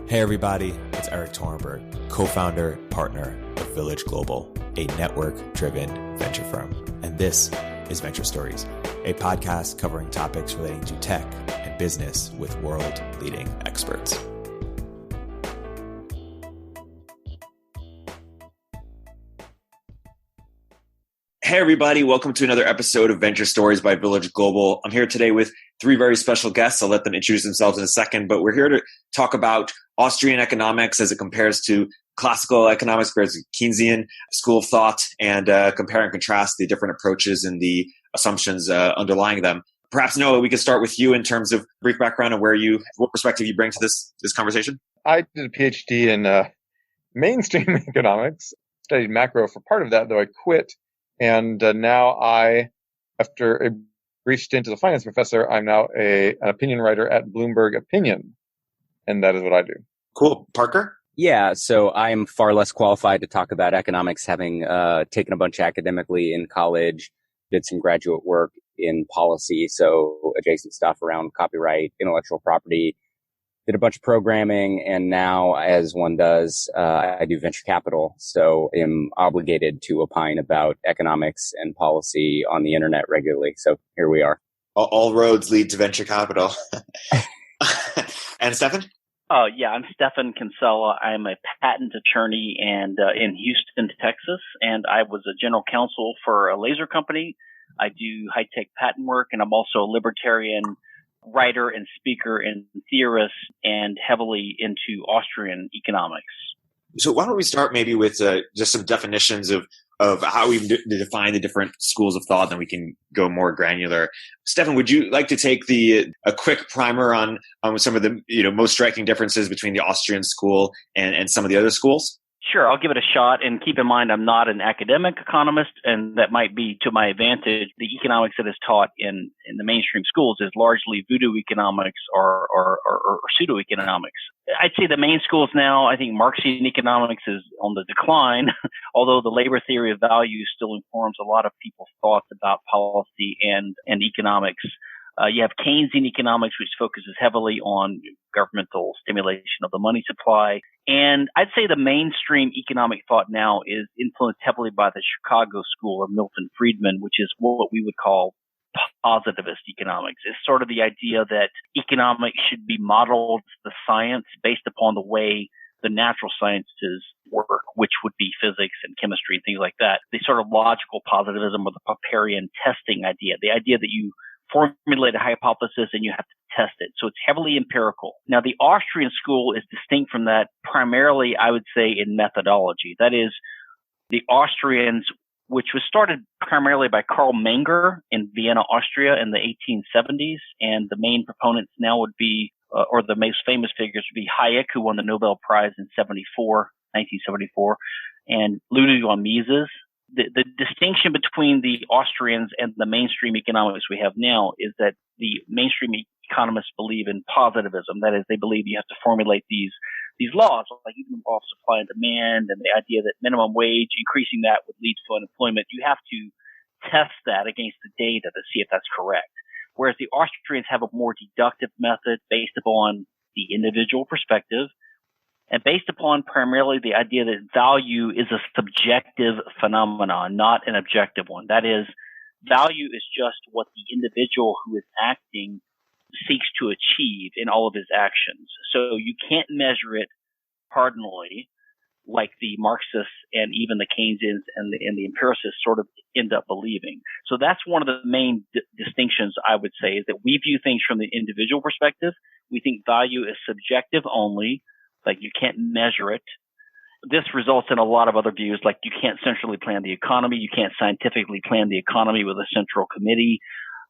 Hey everybody, it's Erik, co-founder, partner of Village Global, a network-driven venture firm. And this is Venture Stories, a podcast covering topics relating to tech and business with world-leading experts. Hey everybody, welcome to another episode of Venture Stories by Village Global. I'm here today with three very special guests. I'll let them introduce themselves in a second, but we're here to talk about Austrian economics as it compares to classical economics, compares to Keynesian school of thought, and compare and contrast the different approaches and the assumptions underlying them. Perhaps, Noah, we could start with you in terms of brief background and what perspective you bring to this conversation. I did a PhD in mainstream economics, studied macro for part of that, though I quit. And now after a brief stint as a finance professor, I'm now an opinion writer at Bloomberg Opinion. And that is what I do. Cool. Parker? Yeah, so I'm far less qualified to talk about economics, having taken a bunch academically in college, did some graduate work in policy, so adjacent stuff around copyright, intellectual property, did a bunch of programming, and now, as one does, I do venture capital, so am obligated to opine about economics and policy on the internet regularly. So here we are. All roads lead to venture capital. And Stephan? Yeah, I'm Stephan Kinsella. I'm a patent attorney and in Houston, Texas, and I was a general counsel for a laser company. I do high-tech patent work, and I'm also a libertarian writer and speaker and theorist and heavily into Austrian economics. So why don't we start maybe with just some definitions of how we define the different schools of thought, then we can go more granular. Stephan, would you like to take a quick primer on some of the most striking differences between the Austrian school and some of the other schools? Sure, I'll give it a shot, and keep in mind I'm not an academic economist, and that might be to my advantage. The economics that is taught in the mainstream schools is largely voodoo economics or pseudo-economics. I'd say the main schools now, I think Marxian economics is on the decline, although the labor theory of value still informs a lot of people's thoughts about policy and economics. You have Keynesian economics, which focuses heavily on governmental stimulation of the money supply. And I'd say the mainstream economic thought now is influenced heavily by the Chicago school of Milton Friedman, which is what we would call positivist economics. It's sort of the idea that economics should be modeled the science based upon the way the natural sciences work, which would be physics and chemistry and things like that. The sort of logical positivism or the Popperian testing idea, the idea that you formulate a hypothesis and you have to test it. So it's heavily empirical. Now, the Austrian school is distinct from that primarily, I would say, in methodology. That is, the Austrians, which was started primarily by Karl Menger in Vienna, Austria in the 1870s. And the main proponents now would be, or the most famous figures would be Hayek, who won the Nobel Prize in 1974, and Ludwig von Mises. The distinction between the Austrians and the mainstream economics we have now is that the mainstream economists believe in positivism. That is, they believe you have to formulate these laws, like even involve supply and demand, and the idea that minimum wage, increasing that would lead to unemployment. You have to test that against the data to see if that's correct. Whereas the Austrians have a more deductive method based upon the individual perspective, and based upon primarily the idea that value is a subjective phenomenon, not an objective one. That is, value is just what the individual who is acting seeks to achieve in all of his actions. So you can't measure it cardinally like the Marxists and even the Keynesians and the empiricists sort of end up believing. So that's one of the main distinctions, I would say, is that we view things from the individual perspective. We think value is subjective only. Like you can't measure it. This results in a lot of other views, like you can't centrally plan the economy. You can't scientifically plan the economy with a central committee.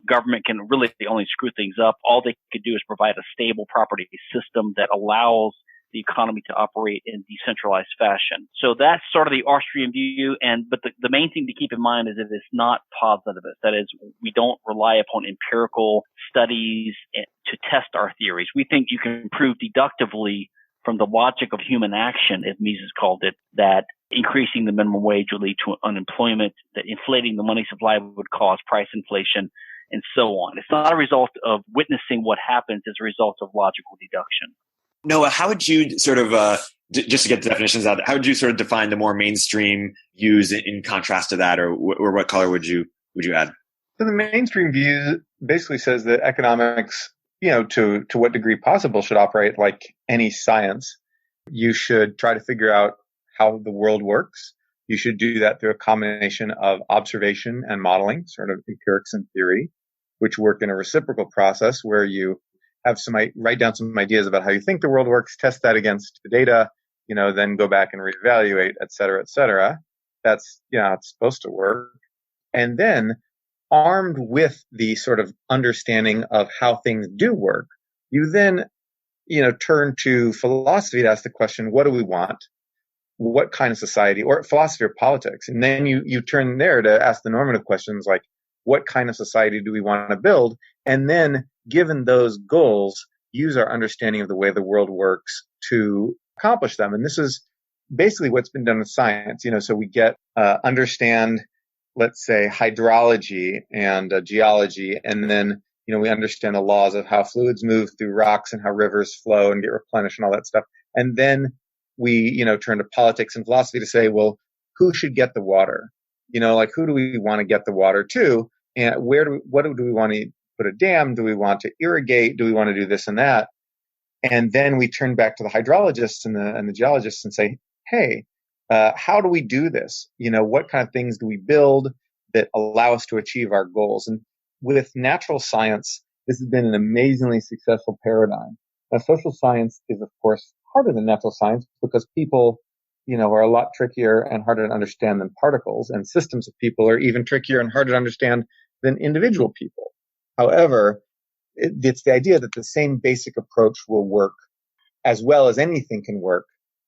Government can really only screw things up. All they could do is provide a stable property system that allows the economy to operate in decentralized fashion. So that's sort of the Austrian view. But the main thing to keep in mind is that it's not positivist. That is, we don't rely upon empirical studies to test our theories. We think you can prove deductively from the logic of human action, as Mises called it, that increasing the minimum wage would lead to unemployment, that inflating the money supply would cause price inflation, and so on. It's not a result of witnessing what happens, it's a result of logical deduction. Noah, how would you sort of, just to get the definitions out, how would you sort of define the more mainstream views in contrast to that, or what color would you add? So the mainstream view basically says that economics, to what degree possible, should operate like any science. You should try to figure out how the world works. You should do that through a combination of observation and modeling, sort of empirics and theory, which work in a reciprocal process where you have write down some ideas about how you think the world works, test that against the data, then go back and reevaluate, et cetera, et cetera. That's, it's supposed to work. And then armed with the sort of understanding of how things do work, you then, turn to philosophy to ask the question, what do we want? What kind of society, or philosophy or politics? And then you turn there to ask the normative questions like, what kind of society do we want to build? And then, given those goals, use our understanding of the way the world works to accomplish them. And this is basically what's been done with science. So we get, understand, let's say, hydrology and geology, and then, we understand the laws of how fluids move through rocks and how rivers flow and get replenished and all that stuff. And then we, turn to politics and philosophy to say, well, who should get the water? Who do we want to get the water to? And what do we want to put a dam? Do we want to irrigate? Do we want to do this and that? And then we turn back to the hydrologists and the geologists and say, hey, how do we do this? What kind of things do we build that allow us to achieve our goals? And with natural science, this has been an amazingly successful paradigm. Now, social science is, of course, harder than natural science because people, are a lot trickier and harder to understand than particles, and systems of people are even trickier and harder to understand than individual people. However, it's the idea that the same basic approach will work as well as anything can work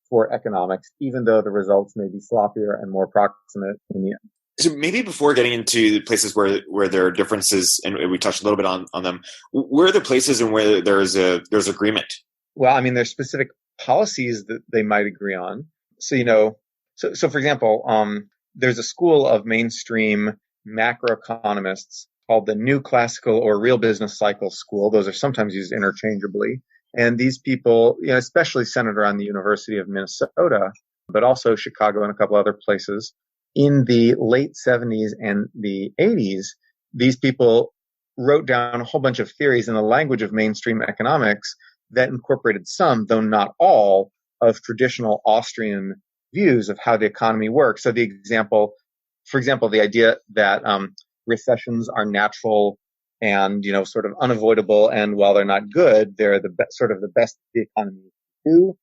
for economics, even though the results may be sloppier and more proximate in the end. So maybe before getting into the places where there are differences, and we touched a little bit on them, where are the places and where there's agreement? Well, there's specific policies that they might agree on. So, so for example, there's a school of mainstream macroeconomists called the New Classical or Real Business Cycle School. Those are sometimes used interchangeably. And these people, especially centered around the University of Minnesota, but also Chicago and a couple other places, in the late 70s and the 80s, these people wrote down a whole bunch of theories in the language of mainstream economics that incorporated some, though not all, of traditional Austrian views of how the economy works. So for example, the idea that recessions are natural and, sort of unavoidable, and while they're not good, they're sort of the best the economy can do.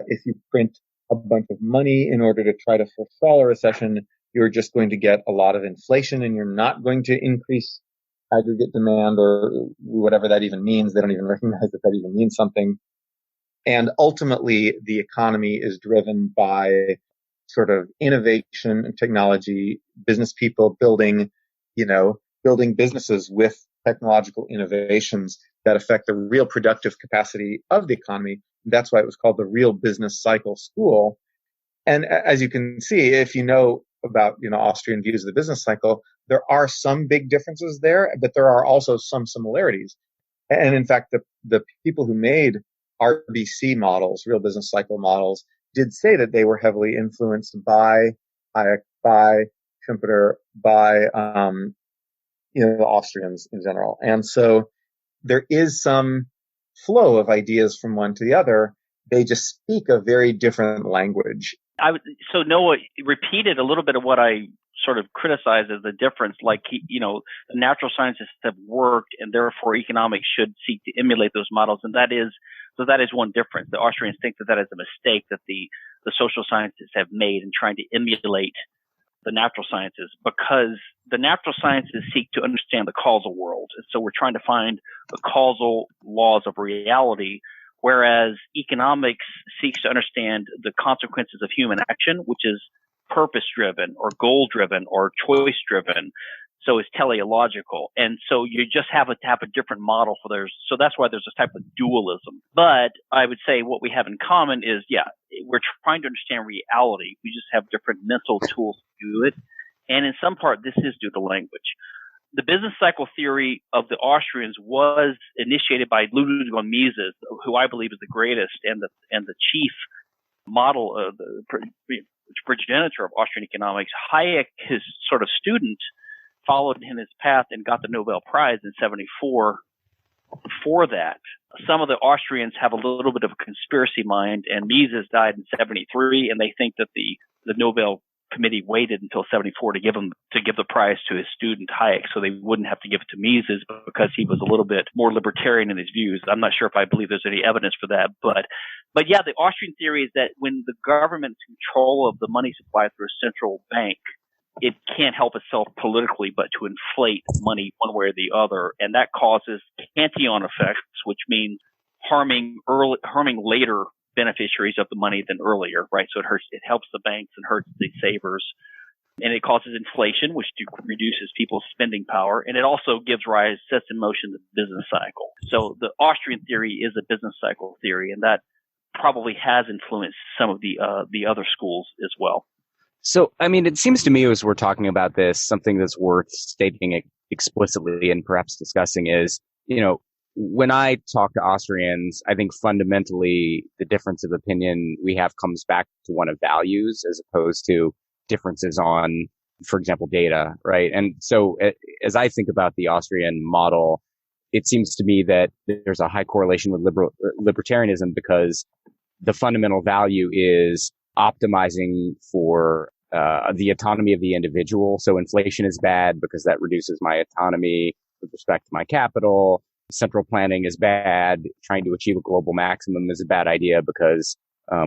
If you print a bunch of money in order to try to forestall a recession, you're just going to get a lot of inflation, and you're not going to increase aggregate demand, or whatever that even means. They don't even recognize that even means something. And ultimately, the economy is driven by sort of innovation and technology, business people building businesses with technological innovations that affect the real productive capacity of the economy. That's why it was called the Real Business Cycle School. And as you can see, if you know about, Austrian views of the business cycle, there are some big differences there, but there are also some similarities. And in fact, the people who made RBC models, real business cycle models, did say that they were heavily influenced by Hayek, by Schumpeter, by, the Austrians in general. And so there is some flow of ideas from one to the other. They just speak a very different language. So Noah repeated a little bit of what I sort of criticized as the difference. Like, the natural sciences have worked, and therefore economics should seek to emulate those models. And that is one difference. The Austrians think that is a mistake that the social sciences have made in trying to emulate the natural sciences, because the natural sciences seek to understand the causal world. And so we're trying to find the causal laws of reality, whereas economics seeks to understand the consequences of human action, which is purpose-driven or goal-driven or choice-driven. So it's teleological. And so you just have to have a different model for theirs. So that's why there's this type of dualism. But I would say what we have in common is, we're trying to understand reality. We just have different mental tools to do it. And in some part, this is due to language. the business cycle theory of the Austrians was initiated by Ludwig von Mises, who I believe is the greatest and the chief model of the progenitor of Austrian economics. Hayek, his sort of student, followed in his path and got the Nobel Prize in '74 for that. Some of the Austrians have a little bit of a conspiracy mind, and Mises died in '73, and they think that the Nobel Committee waited until '74 to give the prize to his student Hayek, so they wouldn't have to give it to Mises because he was a little bit more libertarian in his views. I'm not sure if I believe there's any evidence for that, but yeah, the Austrian theory is that when the government's control of the money supply through a central bank, it can't help itself politically but to inflate money one way or the other, and that causes cantillon effects, which means harming later beneficiaries of the money than earlier, right? So it helps the banks and hurts the savers, and it causes inflation, which reduces people's spending power, and it also sets in motion the business cycle. So the Austrian theory is a business cycle theory, and that probably has influenced some of the other schools as well. So, I mean, it seems to me as we're talking about this, something that's worth stating explicitly and perhaps discussing is, when I talk to Austrians, I think fundamentally the difference of opinion we have comes back to one of values as opposed to differences on, for example, data, right? And so as I think about the Austrian model, it seems to me that there's a high correlation with libertarianism because the fundamental value is optimizing for the autonomy of the individual. So inflation is bad because that reduces my autonomy with respect to my capital. Central planning is bad. Trying to achieve a global maximum is a bad idea because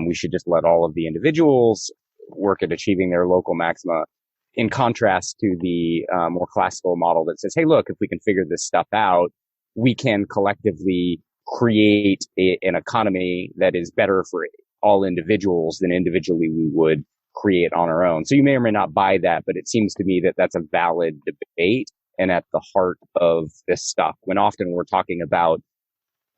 we should just let all of the individuals work at achieving their local maxima. In contrast to the more classical model that says, hey, look, if we can figure this stuff out, we can collectively create an economy that is better for all individuals than individually we would create on our own. So you may or may not buy that, but it seems to me that that's a valid debate and at the heart of this stuff, when often we're talking about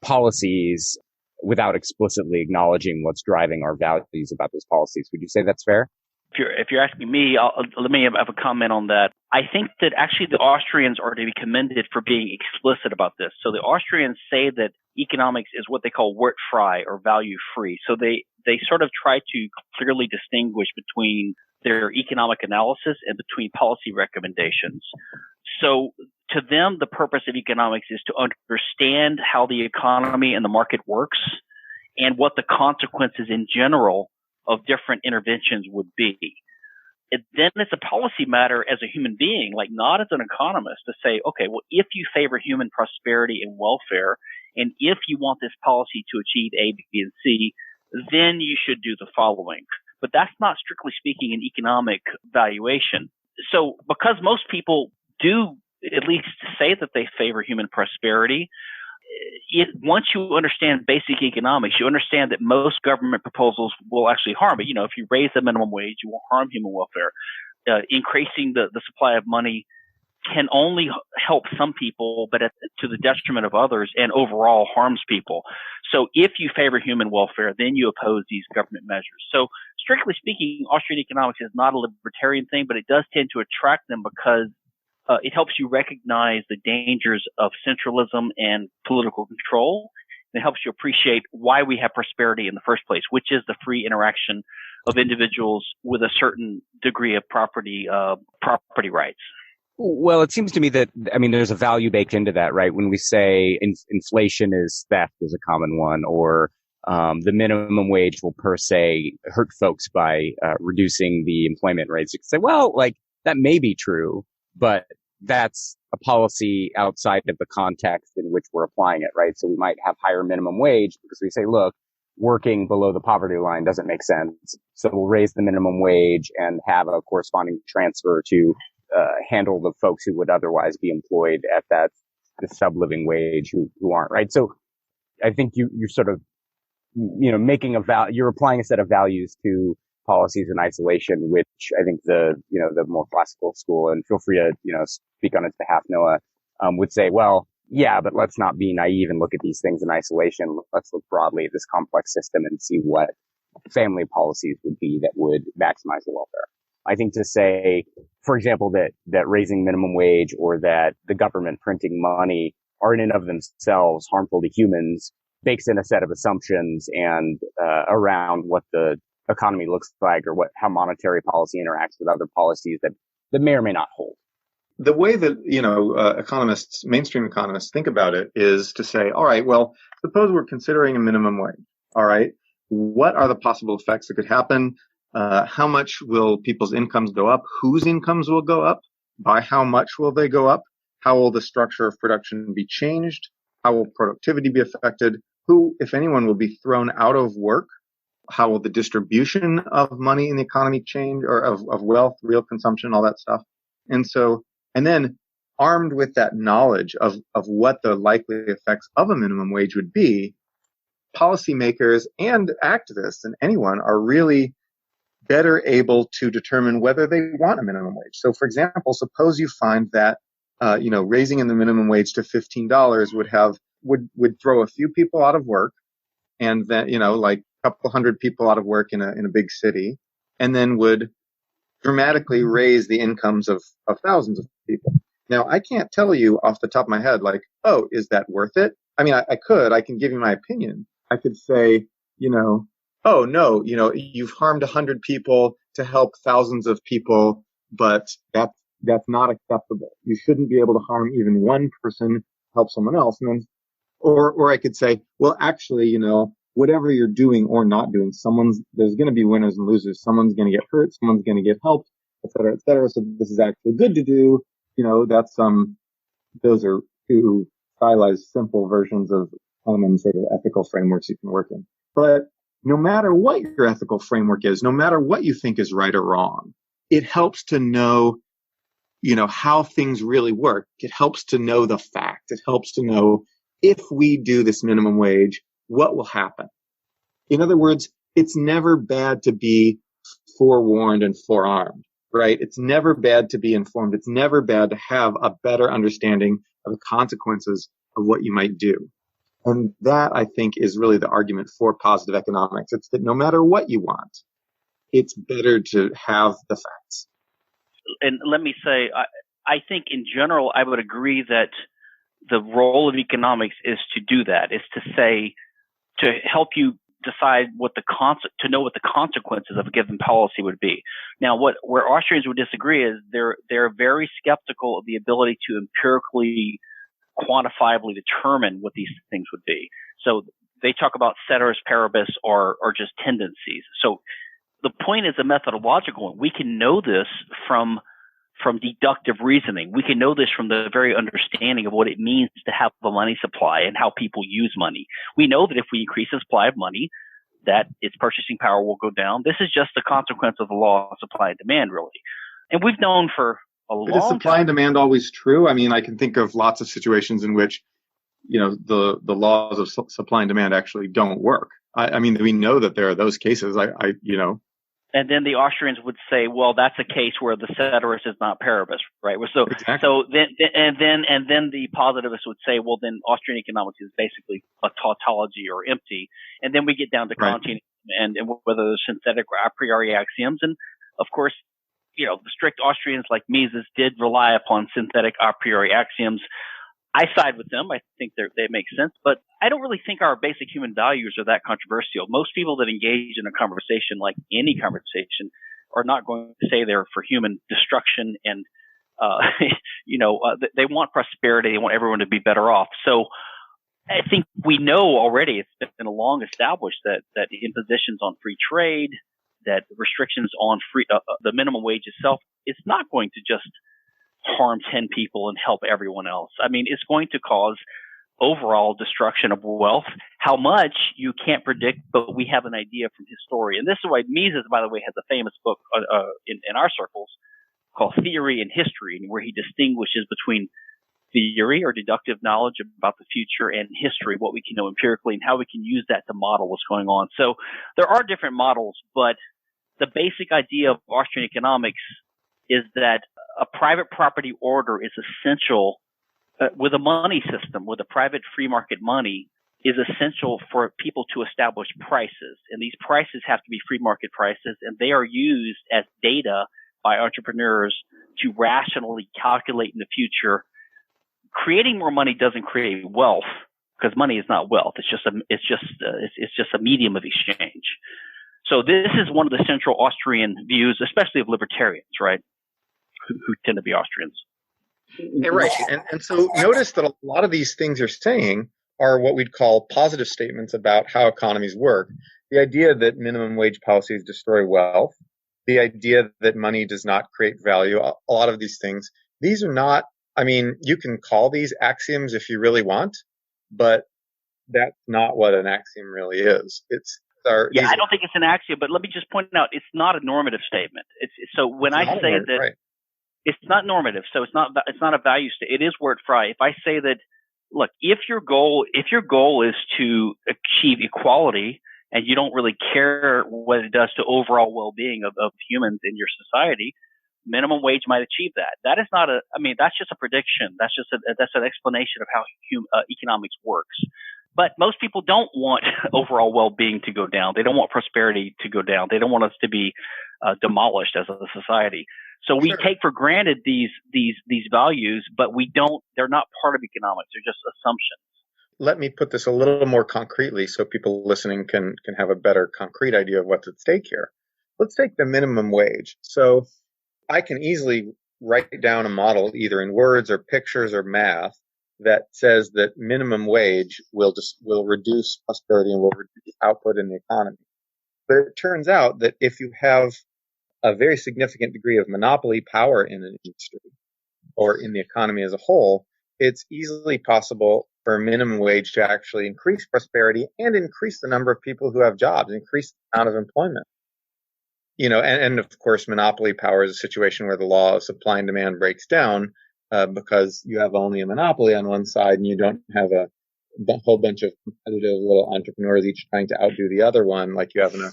policies without explicitly acknowledging what's driving our values about those policies. Would you say that's fair? If you're asking me, let me have a comment on that. I think that actually the Austrians are to be commended for being explicit about this. So the Austrians say that economics is what they call wertfrei or value free. So they sort of try to clearly distinguish between their economic analysis and between policy recommendations. So to them, the purpose of economics is to understand how the economy and the market works and what the consequences in general of different interventions would be. Then it's a policy matter as a human being, like not as an economist, to say, okay, well, if you favor human prosperity and welfare, and if you want this policy to achieve A, B, and C, then you should do the following. But that's not strictly speaking an economic valuation. So because most people do at least say that they favor human prosperity, once you understand basic economics, you understand that most government proposals will actually harm it. If you raise the minimum wage, you will harm human welfare. Increasing the supply of money can only help some people, but to the detriment of others, and overall harms people. So if you favor human welfare, then you oppose these government measures. So strictly speaking, Austrian economics is not a libertarian thing, but it does tend to attract them because it helps you recognize the dangers of centralism and political control. And it helps you appreciate why we have prosperity in the first place, which is the free interaction of individuals with a certain degree of property rights. Well, it seems to me that, there's a value baked into that, right? When we say inflation is theft is a common one, or the minimum wage will per se hurt folks by reducing the employment rates. You can say, well, that may be true, but that's a policy outside of the context in which we're applying it, right? So we might have higher minimum wage because we say, look, working below the poverty line doesn't make sense. So we'll raise the minimum wage and have a corresponding transfer to handle the folks who would otherwise be employed at the sub-living wage who aren't, right? So I think you're sort of, making you're applying a set of values to policies in isolation, which I think the more classical school, and feel free to, speak on its behalf, Noah, would say, well, yeah, but let's not be naive and look at these things in isolation. Let's look broadly at this complex system and see what family policies would be that would maximize the welfare. I think to say, for example, that raising minimum wage or that the government printing money are in and of themselves harmful to humans bakes in a set of assumptions and around what the economy looks like or how monetary policy interacts with other policies that may or may not hold. The way that, economists, mainstream economists think about it is to say, all right, well, suppose we're considering a minimum wage. All right. What are the possible effects that could happen? How much will people's incomes go up? Whose incomes will go up? By how much will they go up? How will the structure of production be changed? How will productivity be affected? Who, if anyone, will be thrown out of work? How will the distribution of money in the economy change, or of wealth, real consumption, all that stuff? And then armed with that knowledge of what the likely effects of a minimum wage would be, policymakers and activists and anyone are really better able to determine whether they want a minimum wage. So, for example, suppose you find that, raising in the minimum wage to $15 would throw a few people out of work, and then, like a couple hundred people out of work in a big city, and then would dramatically raise the incomes of thousands of people. Now, I can't tell you off the top of my head, like, oh, is that worth it? I mean, I can give you my opinion. I could say, oh, no, you've harmed 100 people to help thousands of people, but that's not acceptable. You shouldn't be able to harm even one person, help someone else. And then, or I could say, well, actually, whatever you're doing or not doing, there's going to be winners and losers. Someone's going to get hurt. Someone's going to get helped, et cetera, et cetera. So this is actually good to do. Those are two stylized, simple versions of common sort of ethical frameworks you can work in. But no matter what your ethical framework is, no matter what you think is right or wrong, it helps to know, how things really work. It helps to know the facts. It helps to know if we do this minimum wage, what will happen? In other words, it's never bad to be forewarned and forearmed, right? It's never bad to be informed. It's never bad to have a better understanding of the consequences of what you might do. And that, I think, is really the argument for positive economics. It's that no matter what you want, it's better to have the facts. And let me say, I think in general, I would agree that the role of economics is to do that, is to say, to help you decide to know what the consequences of a given policy would be. Now, where Austrians would disagree is they're very skeptical of the ability to empirically, quantifiably determine what these things would be. So they talk about ceteris paribus or just tendencies. So the point is a methodological one. We can know this from deductive reasoning. We can know this from the very understanding of what it means to have a money supply and how people use money. We know that if we increase the supply of money, that its purchasing power will go down. This is just a consequence of the law of supply and demand, really. And we've known for a long time. Is supply and demand always true? I mean, I can think of lots of situations in which, the laws of supply and demand actually don't work. I mean, we know that there are those cases. And then the Austrians would say, well, that's a case where the ceteris is not paribus, right? So, exactly. So then the positivists would say, well, then Austrian economics is basically a tautology or empty. And then we get down to Kantian and whether they're synthetic or a priori axioms. And of course, the strict Austrians like Mises did rely upon synthetic a priori axioms. I side with them. I think they make sense, but I don't really think our basic human values are that controversial. Most people that engage in a conversation, like any conversation, are not going to say they're for human destruction and, they want prosperity. They want everyone to be better off. So I think we know already, it's been long established that impositions on free trade, that restrictions on the minimum wage itself, it's not going to just harm 10 people and help everyone else. I mean, it's going to cause overall destruction of wealth. How much you can't predict, but we have an idea from history. And this is why Mises, by the way, has a famous book in our circles called Theory and History, where he distinguishes between theory or deductive knowledge about the future and history, what we can know empirically and how we can use that to model what's going on. So there are different models, but the basic idea of Austrian economics is that a private property order is essential with a money system, with a private free market money, is essential for people to establish prices. And these prices have to be free market prices, and they are used as data by entrepreneurs to rationally calculate in the future. Creating more money doesn't create wealth, because money is not wealth. It's just a medium of exchange. So this is one of the central Austrian views, especially of libertarians, right? Who tend to be Austrians. Right. And so notice that a lot of these things you're saying are what we'd call positive statements about how economies work. The idea that minimum wage policies destroy wealth, the idea that money does not create value, a lot of these things, these are not, I mean, you can call these axioms if you really want, but that's not what an axiom really is. I don't think it's an axiom, but let me just point out, it's not a normative statement. So when I say that, right. It's not normative, so it's not a value statement. It is word fry. If I say that, look, if your goal is to achieve equality and you don't really care what it does to overall well-being of humans in your society, minimum wage might achieve that. That is not that's just a prediction. That's an explanation of how economics works. But most people don't want overall well-being to go down. They don't want prosperity to go down. They don't want us to be demolished as a society. So we take for granted these values, but they're not part of economics. They're just assumptions. Let me put this a little more concretely so people listening can have a better concrete idea of what's at stake here. Let's take the minimum wage. So I can easily write down a model either in words or pictures or math that says that minimum wage will reduce prosperity and will reduce output in the economy. But it turns out that if you have a very significant degree of monopoly power in an industry or in the economy as a whole, it's easily possible for minimum wage to actually increase prosperity and increase the number of people who have jobs, increase the amount of employment. And of course, monopoly power is a situation where the law of supply and demand breaks down because you have only a monopoly on one side and you don't have a whole bunch of competitive little entrepreneurs each trying to outdo the other one like you have in a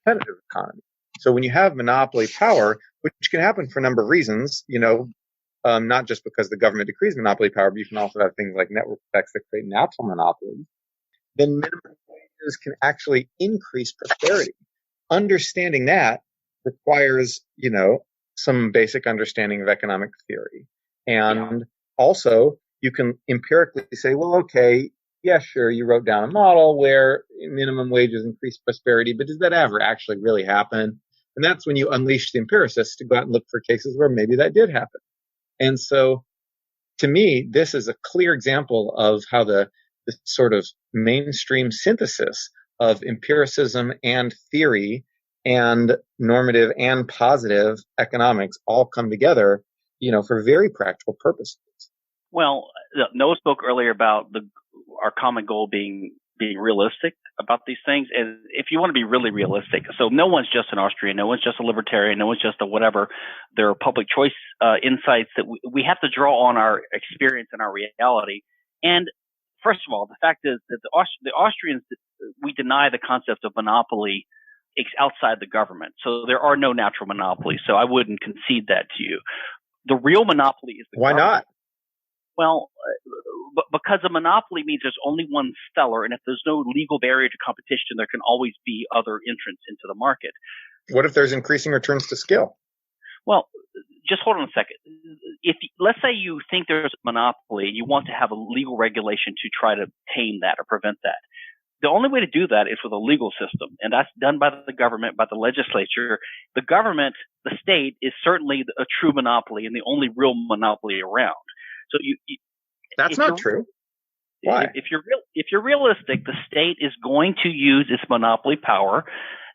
competitive economy. So when you have monopoly power, which can happen for a number of reasons, not just because the government decrees monopoly power, but you can also have things like network effects that create natural monopolies, then minimum wages can actually increase prosperity. Understanding that requires, some basic understanding of economic theory. And also you can empirically say, well, okay, yeah, sure, you wrote down a model where minimum wages increase prosperity, but does that ever actually really happen? And that's when you unleash the empiricists to go out and look for cases where maybe that did happen. And so to me, this is a clear example of how the sort of mainstream synthesis of empiricism and theory and normative and positive economics all come together, for very practical purposes. Well, Noah spoke earlier about our common goal being realistic about these things. And if you want to be really realistic, so no one's just an Austrian, no one's just a libertarian, no one's just a whatever. There are public choice insights that we have to draw on our experience and our reality. And first of all, the fact is that the Austrians, we deny the concept of monopoly outside the government. So there are no natural monopolies. So I wouldn't concede that to you. The real monopoly is the government. Why not? Well, because a monopoly means there's only one seller, and if there's no legal barrier to competition, there can always be other entrants into the market. What if there's increasing returns to scale? Well, just hold on a second. Let's say you think there's a monopoly, you want to have a legal regulation to try to tame that or prevent that. The only way to do that is with a legal system, and that's done by the government, by the legislature. The government, the state, is certainly a true monopoly and the only real monopoly around. So that's not true. Why? If you're realistic, the state is going to use its monopoly power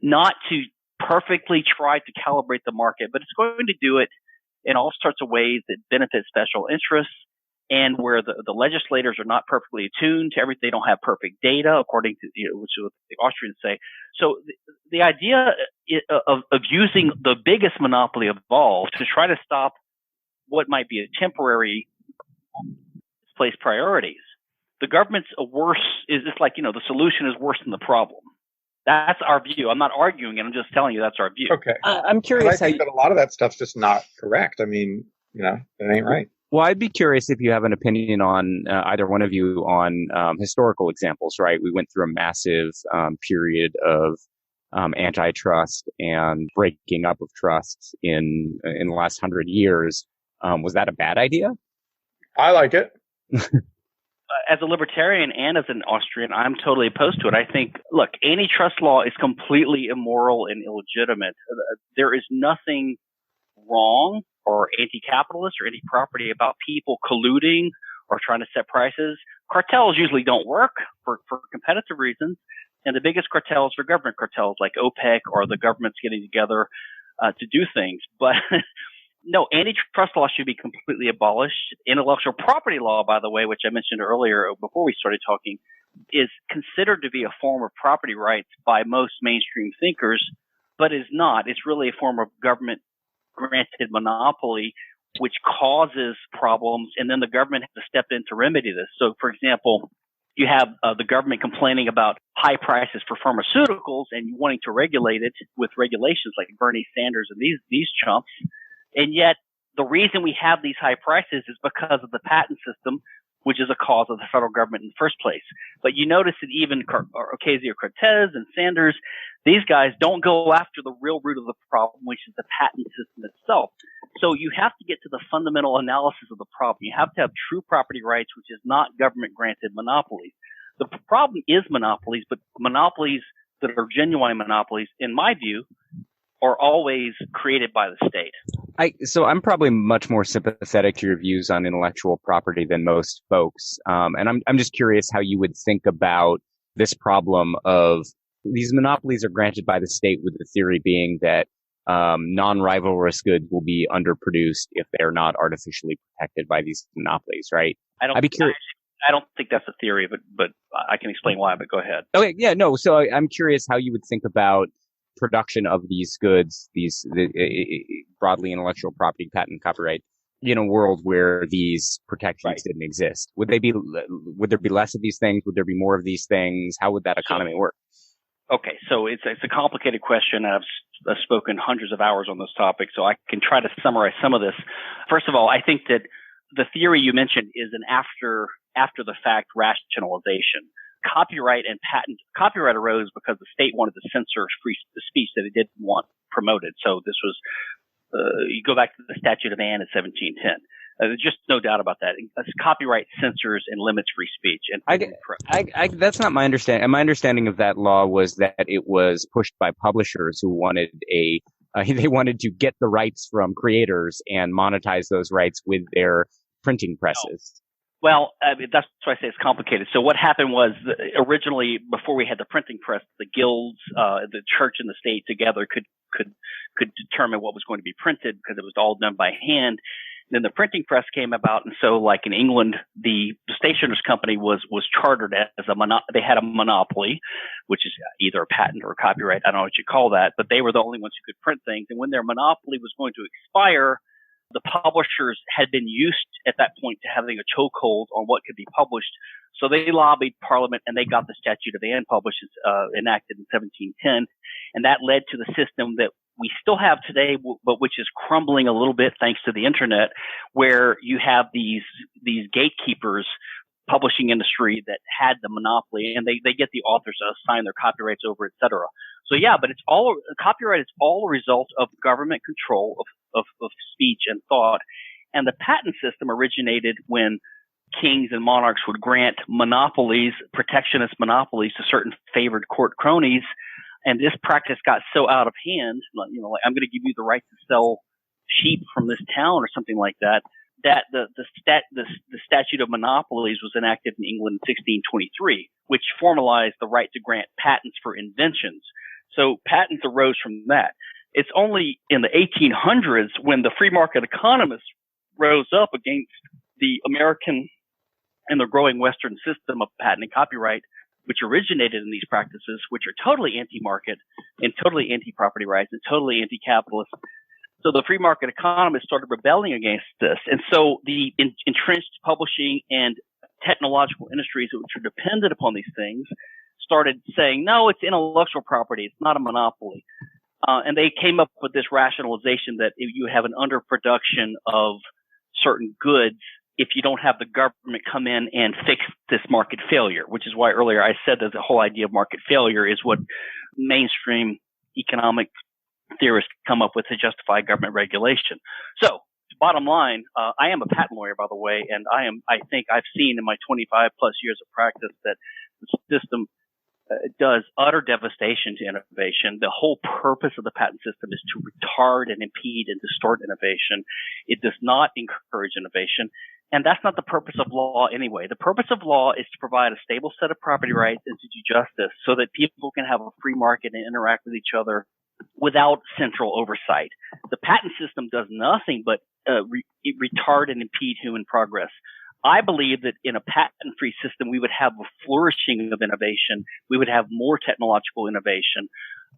not to perfectly try to calibrate the market, but it's going to do it in all sorts of ways that benefit special interests, and where the legislators are not perfectly attuned to everything. They don't have perfect data, according to which is what the Austrians say. So the idea of using the biggest monopoly of all to try to stop what might be a temporary misplaced priorities. The government's the solution is worse than the problem. That's our view. I'm not arguing it. I'm just telling you that's our view. Okay. I'm curious. I think that a lot of that stuff's just not correct. I mean, it ain't right. Well, I'd be curious if you have an opinion on either one of you on historical examples, right? We went through a massive period of antitrust and breaking up of trusts in the last 100 years. Was that a bad idea? I like it. As a libertarian and as an Austrian, I'm totally opposed to it. I think, look, antitrust law is completely immoral and illegitimate. There is nothing wrong or anti-capitalist or anti-property about people colluding or trying to set prices. Cartels usually don't work for competitive reasons. And the biggest cartels are government cartels like OPEC or the governments getting together to do things. But no, antitrust law should be completely abolished. Intellectual property law, by the way, which I mentioned earlier before we started talking, is considered to be a form of property rights by most mainstream thinkers, but is not. It's really a form of government granted monopoly, which causes problems, and then the government has to step in to remedy this. So, for example, you have the government complaining about high prices for pharmaceuticals and wanting to regulate it with regulations like Bernie Sanders and these chumps. And yet the reason we have these high prices is because of the patent system, which is a cause of the federal government in the first place. But you notice that even Ocasio-Cortez and Sanders, these guys don't go after the real root of the problem, which is the patent system itself. So you have to get to the fundamental analysis of the problem. You have to have true property rights, which is not government-granted monopolies. The problem is monopolies, but monopolies that are genuine monopolies, in my view, are always created by the state. So I'm probably much more sympathetic to your views on intellectual property than most folks. And I'm just curious how you would think about this problem of these monopolies are granted by the state, with the theory being that non-rivalrous goods will be underproduced if they're not artificially protected by these monopolies, right? I'd be curious. I don't think that's a theory, but I can explain why, but go ahead. Okay, yeah, no. So I'm curious how you would think about production of these goods, broadly intellectual property, patent, copyright, in a world where these protections didn't exist. Would there be less of these things? Would there be more of these things? How would that economy work? Okay, so it's a complicated question. I've spoken hundreds of hours on this topic, so I can try to summarize some of this. First of all, I think that the theory you mentioned is an after the fact rationalization. Copyright arose because the state wanted to censor free speech that it didn't want promoted. So this was, you go back to the Statute of Anne in 1710. There's just no doubt about that. Copyright censors and limits free speech. And that's not my understanding. My understanding of that law was that it was pushed by publishers who wanted they wanted to get the rights from creators and monetize those rights with their printing presses. Well, that's why I say it's complicated. So what happened was originally, before we had the printing press, the guilds, the church and the state together could determine what was going to be printed because it was all done by hand. Then the printing press came about, and so like in England, the stationer's company was chartered as they had a monopoly, which is either a patent or a copyright. I don't know what you call that, but they were the only ones who could print things. And when their monopoly was going to expire, the publishers had been used at that point to having a chokehold on what could be published. So they lobbied Parliament and they got the Statute of Anne enacted in 1710. And that led to the system that we still have today, but which is crumbling a little bit thanks to the internet, where you have these gatekeepers, publishing industry that had the monopoly, and they get the authors to assign their copyrights over, et cetera. So yeah, but copyright is all a result of government control of speech and thought. And the patent system originated when kings and monarchs would grant monopolies, protectionist monopolies, to certain favored court cronies. And this practice got so out of hand, like I'm going to give you the right to sell sheep from this town or something like that, that the statute of monopolies was enacted in England in 1623, which formalized the right to grant patents for inventions. So patents arose from that. It's only in the 1800s when the free market economists rose up against the American and the growing Western system of patent and copyright, which originated in these practices, which are totally anti-market and totally anti-property rights and totally anti-capitalist. So the free market economists started rebelling against this. And so the entrenched publishing and technological industries, which are dependent upon these things, started saying, no, it's intellectual property. It's not a monopoly. And they came up with this rationalization that if you have an underproduction of certain goods, if you don't have the government come in and fix this market failure, which is why earlier I said that the whole idea of market failure is what mainstream economic theorists come up with to justify government regulation. So, bottom line, I am a patent lawyer, by the way, and I think I've seen in my 25 plus years of practice that the system does utter devastation to innovation. The whole purpose of the patent system is to retard and impede and distort innovation. It does not encourage innovation. And that's not the purpose of law anyway. The purpose of law is to provide a stable set of property rights and to do justice so that people can have a free market and interact with each other without central oversight. The patent system does nothing but retard and impede human progress. I believe that in a patent-free system, we would have a flourishing of innovation. We would have more technological innovation.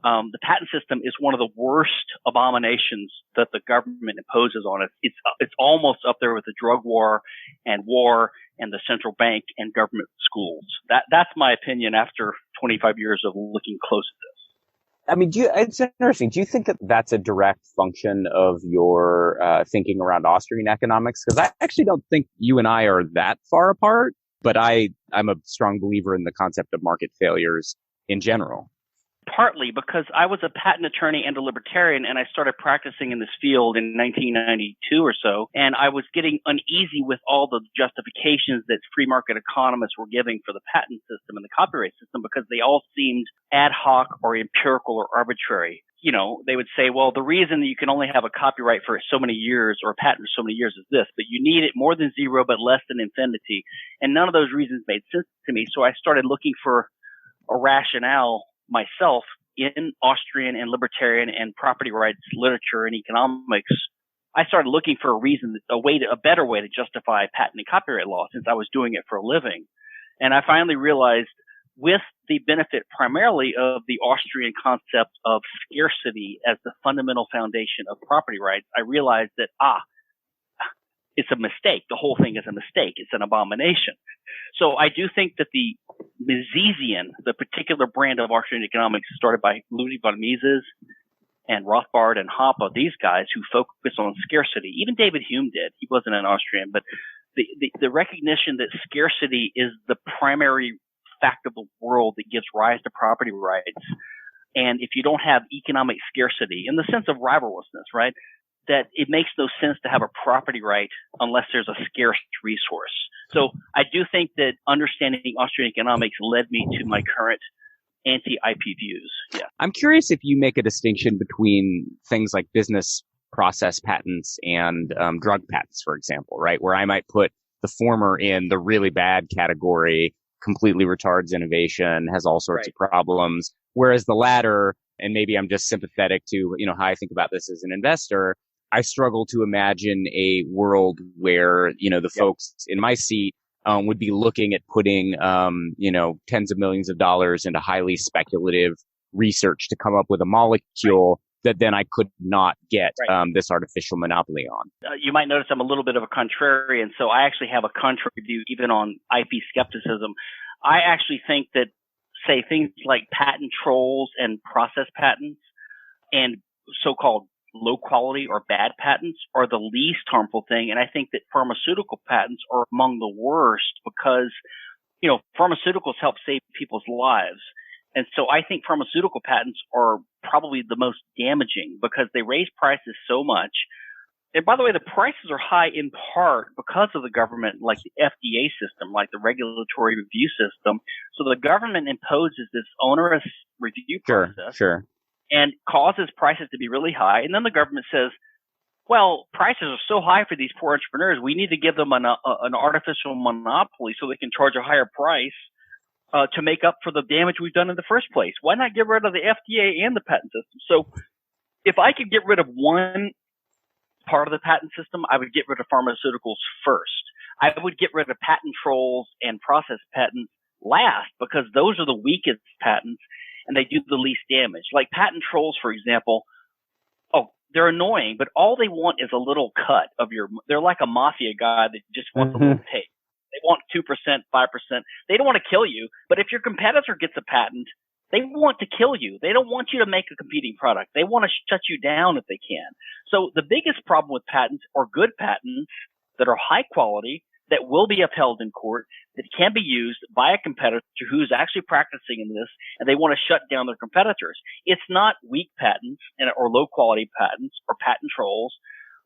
The patent system is one of the worst abominations that the government imposes on us. It's almost up there with the drug war and the central bank and government schools. That's my opinion after 25 years of looking close at this. I mean, it's interesting. Do you think that that's a direct function of your thinking around Austrian economics? Because I actually don't think you and I are that far apart, but I'm a strong believer in the concept of market failures in general. Partly because I was a patent attorney and a libertarian, and I started practicing in this field in 1992 or so, and I was getting uneasy with all the justifications that free market economists were giving for the patent system and the copyright system because they all seemed ad hoc or empirical or arbitrary. You know, they would say, well, the reason that you can only have a copyright for so many years or a patent for so many years is this, but you need it more than zero but less than infinity. And none of those reasons made sense to me, so I started looking for a rationale myself in Austrian and libertarian and property rights literature and economics. I started looking for a better way to justify patent and copyright law since I was doing it for a living. And I finally realized with the benefit primarily of the Austrian concept of scarcity as the fundamental foundation of property rights, I realized that, it's a mistake. The whole thing is a mistake. It's an abomination. So I do think that the Misesian, the particular brand of Austrian economics started by Ludwig von Mises and Rothbard and Hoppe, these guys who focus on scarcity. Even David Hume did. He wasn't an Austrian, but the recognition that scarcity is the primary fact of the world that gives rise to property rights. And if you don't have economic scarcity in the sense of rivalrousness, right, that it makes no sense to have a property right unless there's a scarce resource. So I do think that understanding Austrian economics led me to my current anti-IP views. Yeah. I'm curious if you make a distinction between things like business process patents and drug patents, for example, right? Where I might put the former in the really bad category, completely retards innovation, has all sorts of problems, whereas the latter, and maybe I'm just sympathetic to, how I think about this as an investor, I struggle to imagine a world where, the folks in my seat would be looking at putting, tens of millions of dollars into highly speculative research to come up with a molecule that then I could not get this artificial monopoly on. You might notice I'm a little bit of a contrarian, so I actually have a contrary view even on IP skepticism. I actually think that, say, things like patent trolls and process patents and so-called low quality or bad patents are the least harmful thing. And I think that pharmaceutical patents are among the worst because, pharmaceuticals help save people's lives. And so I think pharmaceutical patents are probably the most damaging because they raise prices so much. And by the way, the prices are high in part because of the government, like the FDA system, like the regulatory review system. So the government imposes this onerous review process. Sure. And causes prices to be really high. And then the government says, well, prices are so high for these poor entrepreneurs, we need to give them an artificial monopoly so they can charge a higher price to make up for the damage we've done in the first place. Why not get rid of the FDA and the patent system? So if I could get rid of one part of the patent system, I would get rid of pharmaceuticals first. I would get rid of patent trolls and process patents last because those are the weakest patents. And they do the least damage. Like patent trolls, for example, they're annoying, but all they want is a little cut of they're like a mafia guy that just wants a little take. They want 2%, 5%. They don't want to kill you, but if your competitor gets a patent, they want to kill you. They don't want you to make a competing product. They want to shut you down if they can. So the biggest problem with patents are good patents that are high quality, that will be upheld in court, that can be used by a competitor who's actually practicing in this, and they want to shut down their competitors. It's not weak patents or low quality patents or patent trolls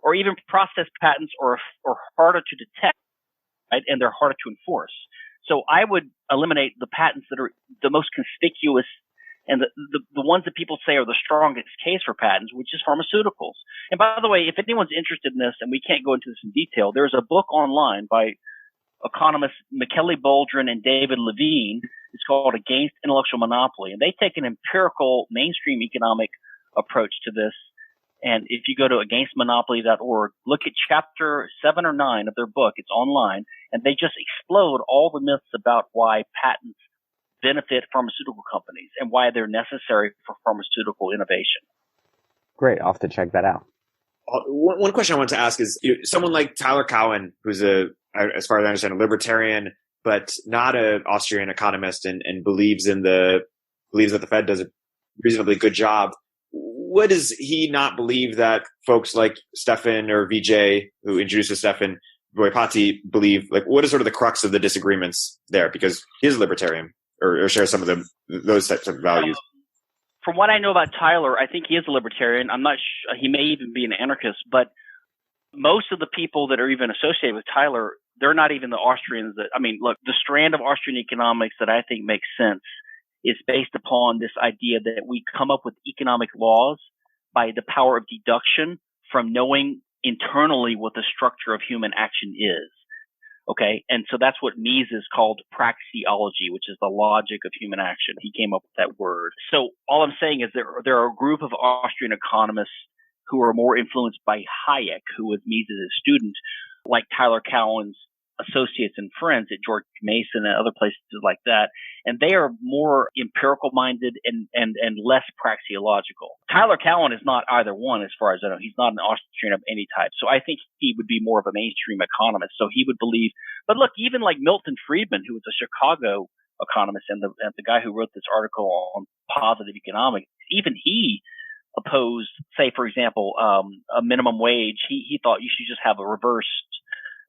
or even process patents or harder to detect, right? And they're harder to enforce. So I would eliminate the patents that are the most conspicuous and the ones that people say are the strongest case for patents, which is pharmaceuticals. And by the way, if anyone's interested in this, and we can't go into this in detail, there's a book online by economists Michele Boldrin and David Levine. It's called Against Intellectual Monopoly. And they take an empirical mainstream economic approach to this. And if you go to againstmonopoly.org, look at chapter 7 or 9 of their book. It's online. And they just explode all the myths about why patents benefit pharmaceutical companies and why they're necessary for pharmaceutical innovation. Great. I'll have to check that out. One question I want to ask is, someone like Tyler Cowen, who's as far as I understand, a libertarian, but not an Austrian economist and believes that the Fed does a reasonably good job. What does he not believe that folks like Stephan or Vijay, who introduces Stephan Boyapati, believe? Like, what is sort of the crux of the disagreements there? Because he's a libertarian or shares some of those types of values. From what I know about Tyler, I think he is a libertarian. I'm not sure. He may even be an anarchist, but most of the people that are even associated with Tyler, they're not even the Austrians look, the strand of Austrian economics that I think makes sense is based upon this idea that we come up with economic laws by the power of deduction from knowing internally what the structure of human action is. Okay. And so that's what Mises called praxeology, which is the logic of human action. He came up with that word. So all I'm saying is there are a group of Austrian economists who are more influenced by Hayek, who was Mises' student, like Tyler Cowen's associates and friends at George Mason and other places like that. And they are more empirical minded and less praxeological. Tyler Cowen is not either one, as far as I know. He's not an Austrian of any type. So I think he would be more of a mainstream economist. So he would believe, but look, even like Milton Friedman, who was a Chicago economist and the guy who wrote this article on positive economics, even he opposed, say, for example, a minimum wage. He thought you should just have a reversed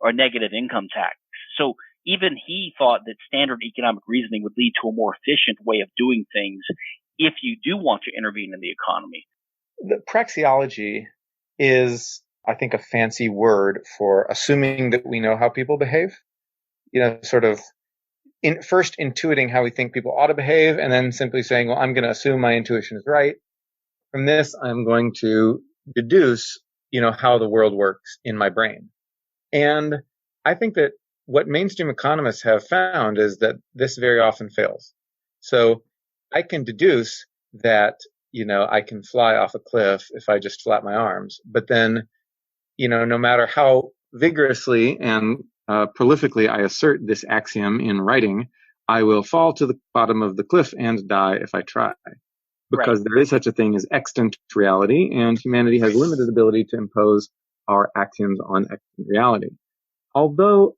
or negative income tax. So even he thought that standard economic reasoning would lead to a more efficient way of doing things if you do want to intervene in the economy. The praxeology is, I think, a fancy word for assuming that we know how people behave. Sort of first intuiting how we think people ought to behave, and then simply saying, well, I'm going to assume my intuition is right. From this, I'm going to deduce, how the world works in my brain. And I think that what mainstream economists have found is that this very often fails. So I can deduce that, I can fly off a cliff if I just flap my arms. But then, no matter how vigorously and prolifically I assert this axiom in writing, I will fall to the bottom of the cliff and die if I try. Because Right. There is such a thing as extant reality, and humanity has limited ability to impose our axioms on extant reality. Although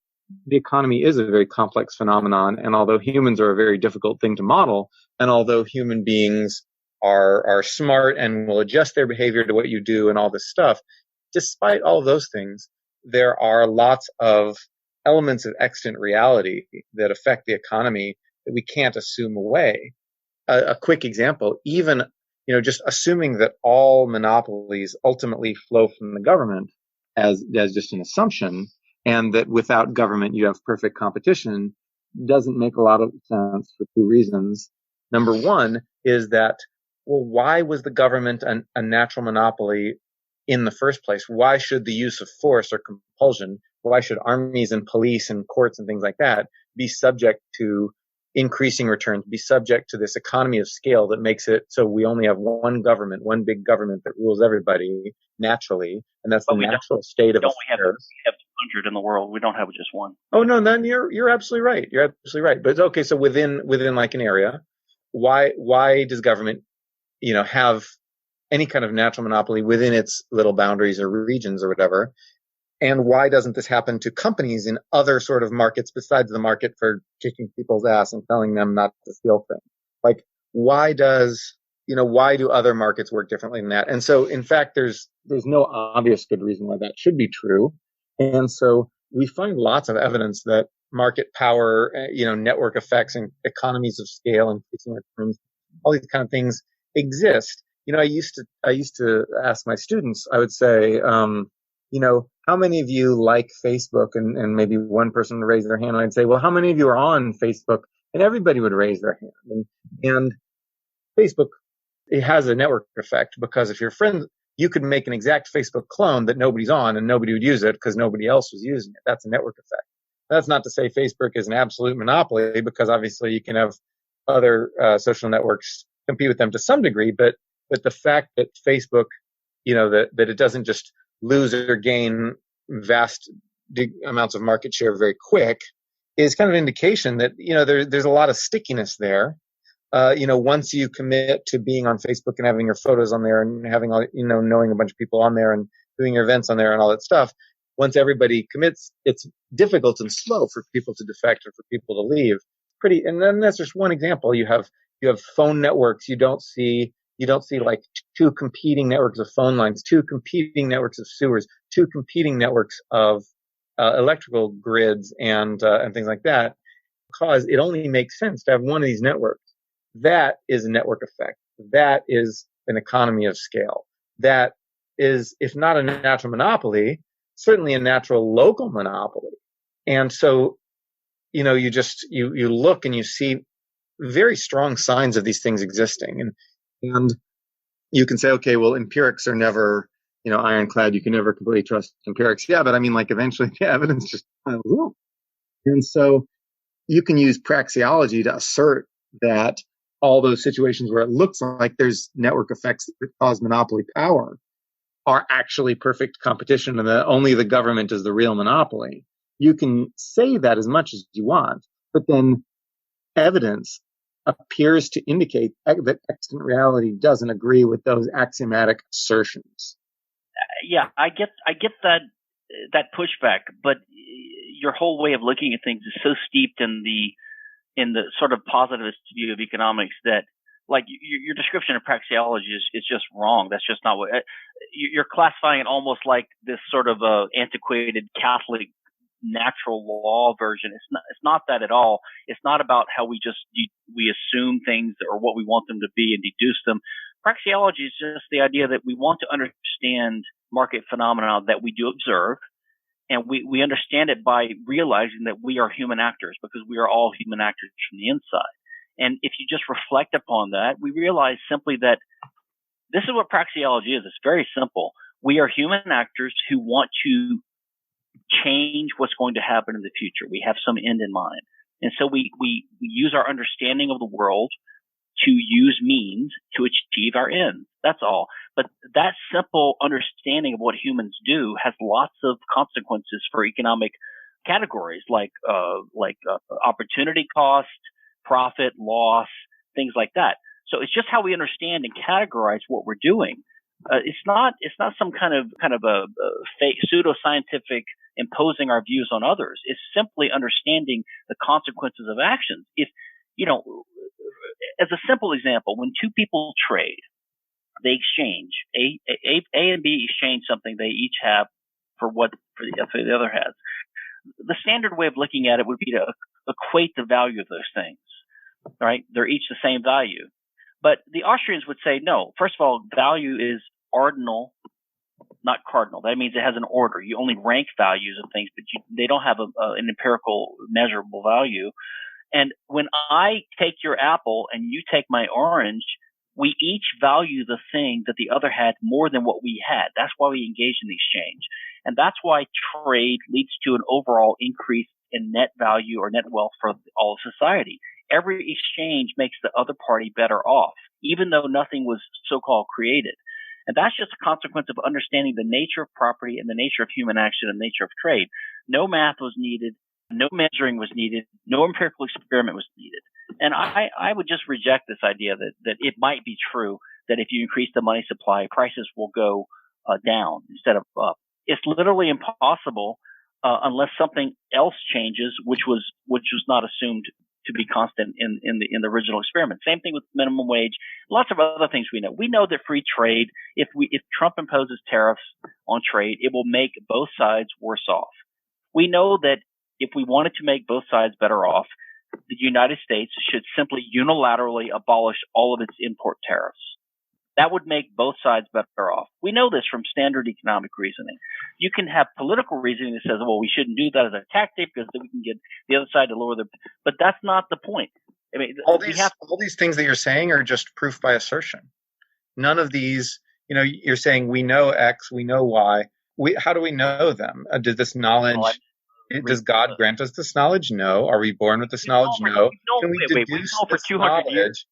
the economy is a very complex phenomenon, and although humans are a very difficult thing to model, and although human beings are smart and will adjust their behavior to what you do and all this stuff, despite all of those things, there are lots of elements of extant reality that affect the economy that we can't assume away. A quick example, even, just assuming that all monopolies ultimately flow from the government as just an assumption, and that without government you have perfect competition, doesn't make a lot of sense for two reasons. Number one is that, well, why was the government a natural monopoly in the first place? Why should the use of force or compulsion, why should armies and police and courts and things like that be subject to increasing returns, be subject to this economy of scale that makes it so we only have one government, one big government that rules everybody naturally, and that's the natural state of affairs. We have 200 in the world. We don't have just one. Oh no, then you're absolutely right. You're absolutely right. But okay, so within like an area, why does government, have any kind of natural monopoly within its little boundaries or regions or whatever? And why doesn't this happen to companies in other sort of markets besides the market for kicking people's ass and telling them not to steal things? Like, why do other markets work differently than that? And so, in fact, there's no obvious good reason why that should be true. And so we find lots of evidence that market power, network effects and economies of scale, increasing returns, all these kind of things exist. I used to ask my students, I would say, how many of you like Facebook? And maybe one person would raise their hand, and I'd say, well, how many of you are on Facebook? And everybody would raise their hand. And Facebook, it has a network effect, because if you're friends, you could make an exact Facebook clone that nobody's on and nobody would use it because nobody else was using it. That's a network effect. That's not to say Facebook is an absolute monopoly, because obviously you can have other social networks compete with them to some degree, but the fact that Facebook, that it doesn't just lose or gain vast amounts of market share very quick is kind of an indication that, there's a lot of stickiness there. Once you commit to being on Facebook and having your photos on there and having all, knowing a bunch of people on there and doing your events on there and all that stuff, once everybody commits, it's difficult and slow for people to defect or for people to leave. And then that's just one example. You have phone networks. You don't see like two competing networks of phone lines, two competing networks of sewers, two competing networks of electrical grids and things like that, because it only makes sense to have one of these networks. That is a network effect. That is an economy of scale. That is, if not a natural monopoly, certainly a natural local monopoly. And so, you look and you see very strong signs of these things existing. And you can say, okay, well, empirics are never, ironclad. You can never completely trust empirics. Yeah, but I mean, like, eventually the evidence just piles up. And so you can use praxeology to assert that all those situations where it looks like there's network effects that cause monopoly power are actually perfect competition, and that only the government is the real monopoly. You can say that as much as you want, but then evidence appears to indicate that extant reality doesn't agree with those axiomatic assertions. Yeah, I get that pushback, but your whole way of looking at things is so steeped in the sort of positivist view of economics that, like, your description of praxeology is just wrong. That's just not what you're classifying it, almost like this sort of antiquated Catholic natural law version. It's not that at all. It's not about how we assume things or what we want them to be and deduce them. Praxeology is just the idea that we want to understand market phenomena that we do observe, and we understand it by realizing that we are human actors, because we are all human actors from the inside. And if you just reflect upon that, we realize simply that this is what praxeology is. It's very simple. We are human actors who want to change what's going to happen in the future. We have some end in mind. And so we use our understanding of the world to use means to achieve our ends. That's all. But that simple understanding of what humans do has lots of consequences for economic categories like opportunity cost, profit, loss, things like that. So it's just how we understand and categorize what we're doing. It's not some kind of a fake pseudoscientific imposing our views on others. It's simply understanding the consequences of actions. If, as a simple example, when two people trade, they exchange A and B exchange something they each have for the other has. The standard way of looking at it would be to equate the value of those things. Right? They're each the same value. But the Austrians would say, no, first of all, value is ordinal, not cardinal. That means it has an order. You only rank values of things, but they don't have an empirical measurable value. And when I take your apple and you take my orange, we each value the thing that the other had more than what we had. That's why we engage in the exchange. And that's why trade leads to an overall increase in net value or net wealth for all of society. Every exchange makes the other party better off, even though nothing was so-called created. And that's just a consequence of understanding the nature of property and the nature of human action and the nature of trade. No math was needed. No measuring was needed. No empirical experiment was needed. And I would just reject this idea that it might be true that if you increase the money supply, prices will go down instead of up. It's literally impossible unless something else changes, which was not assumed to be constant in the original experiment. Same thing with minimum wage. Lots of other things we know. We know that free trade, if Trump imposes tariffs on trade, it will make both sides worse off. We know that if we wanted to make both sides better off, the United States should simply unilaterally abolish all of its import tariffs. That would make both sides better off. We know this from standard economic reasoning. You can have political reasoning that says, well, we shouldn't do that as a tactic because then we can get the other side to lower their, but that's not the point. I mean, all these things that you're saying are just proof by assertion. None of these, you're saying we know X, we know Y. How do we know them? Does this knowledge, does God grant us this knowledge? No. Are we born with this knowledge? No. Can we deduce this knowledge?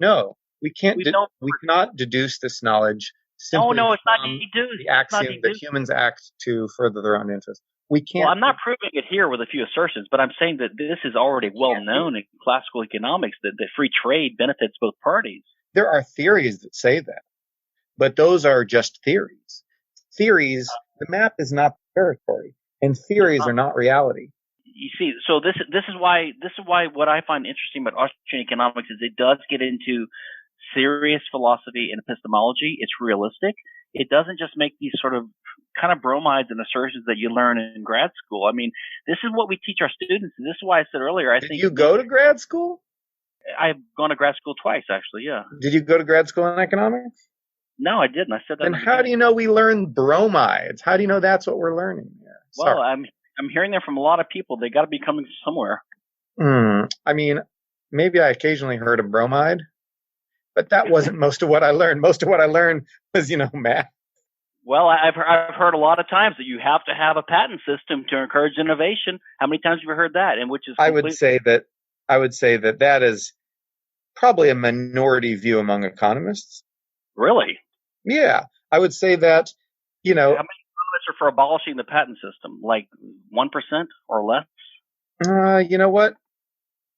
No. We can't. We cannot deduce this knowledge simply it's not from deduced. the axiom that humans act to further their own interests. We can't. Well, I'm not proving it here with a few assertions, but I'm saying that this is already well known in classical economics that free trade benefits both parties. There are theories that say that, but those are just theories. Theories. The map is not the territory, and theories are not reality. You see, so this is why what I find interesting about Austrian economics is it does get into serious philosophy and epistemology. It's realistic. It doesn't just make these sort of kind of bromides and assertions that you learn in grad school. I mean, this is what we teach our students. And this is why I said earlier, I think. Did you go to grad school? I've gone to grad school twice, actually, yeah. Did you go to grad school in economics? No, I didn't. I said that. Then how do you know we learn bromides? How do you know that's what we're learning here? Well, I'm hearing that from a lot of people. They got to be coming somewhere. I mean, maybe I occasionally heard of bromide, but that wasn't most of what I learned. Most of what I learned was, math. Well, I've heard a lot of times that you have to have a patent system to encourage innovation. How many times have you heard that? And which is I would say that is probably a minority view among economists. Really? Yeah, I would say that. How many economists are for abolishing the patent system? Like 1% or less? You know what?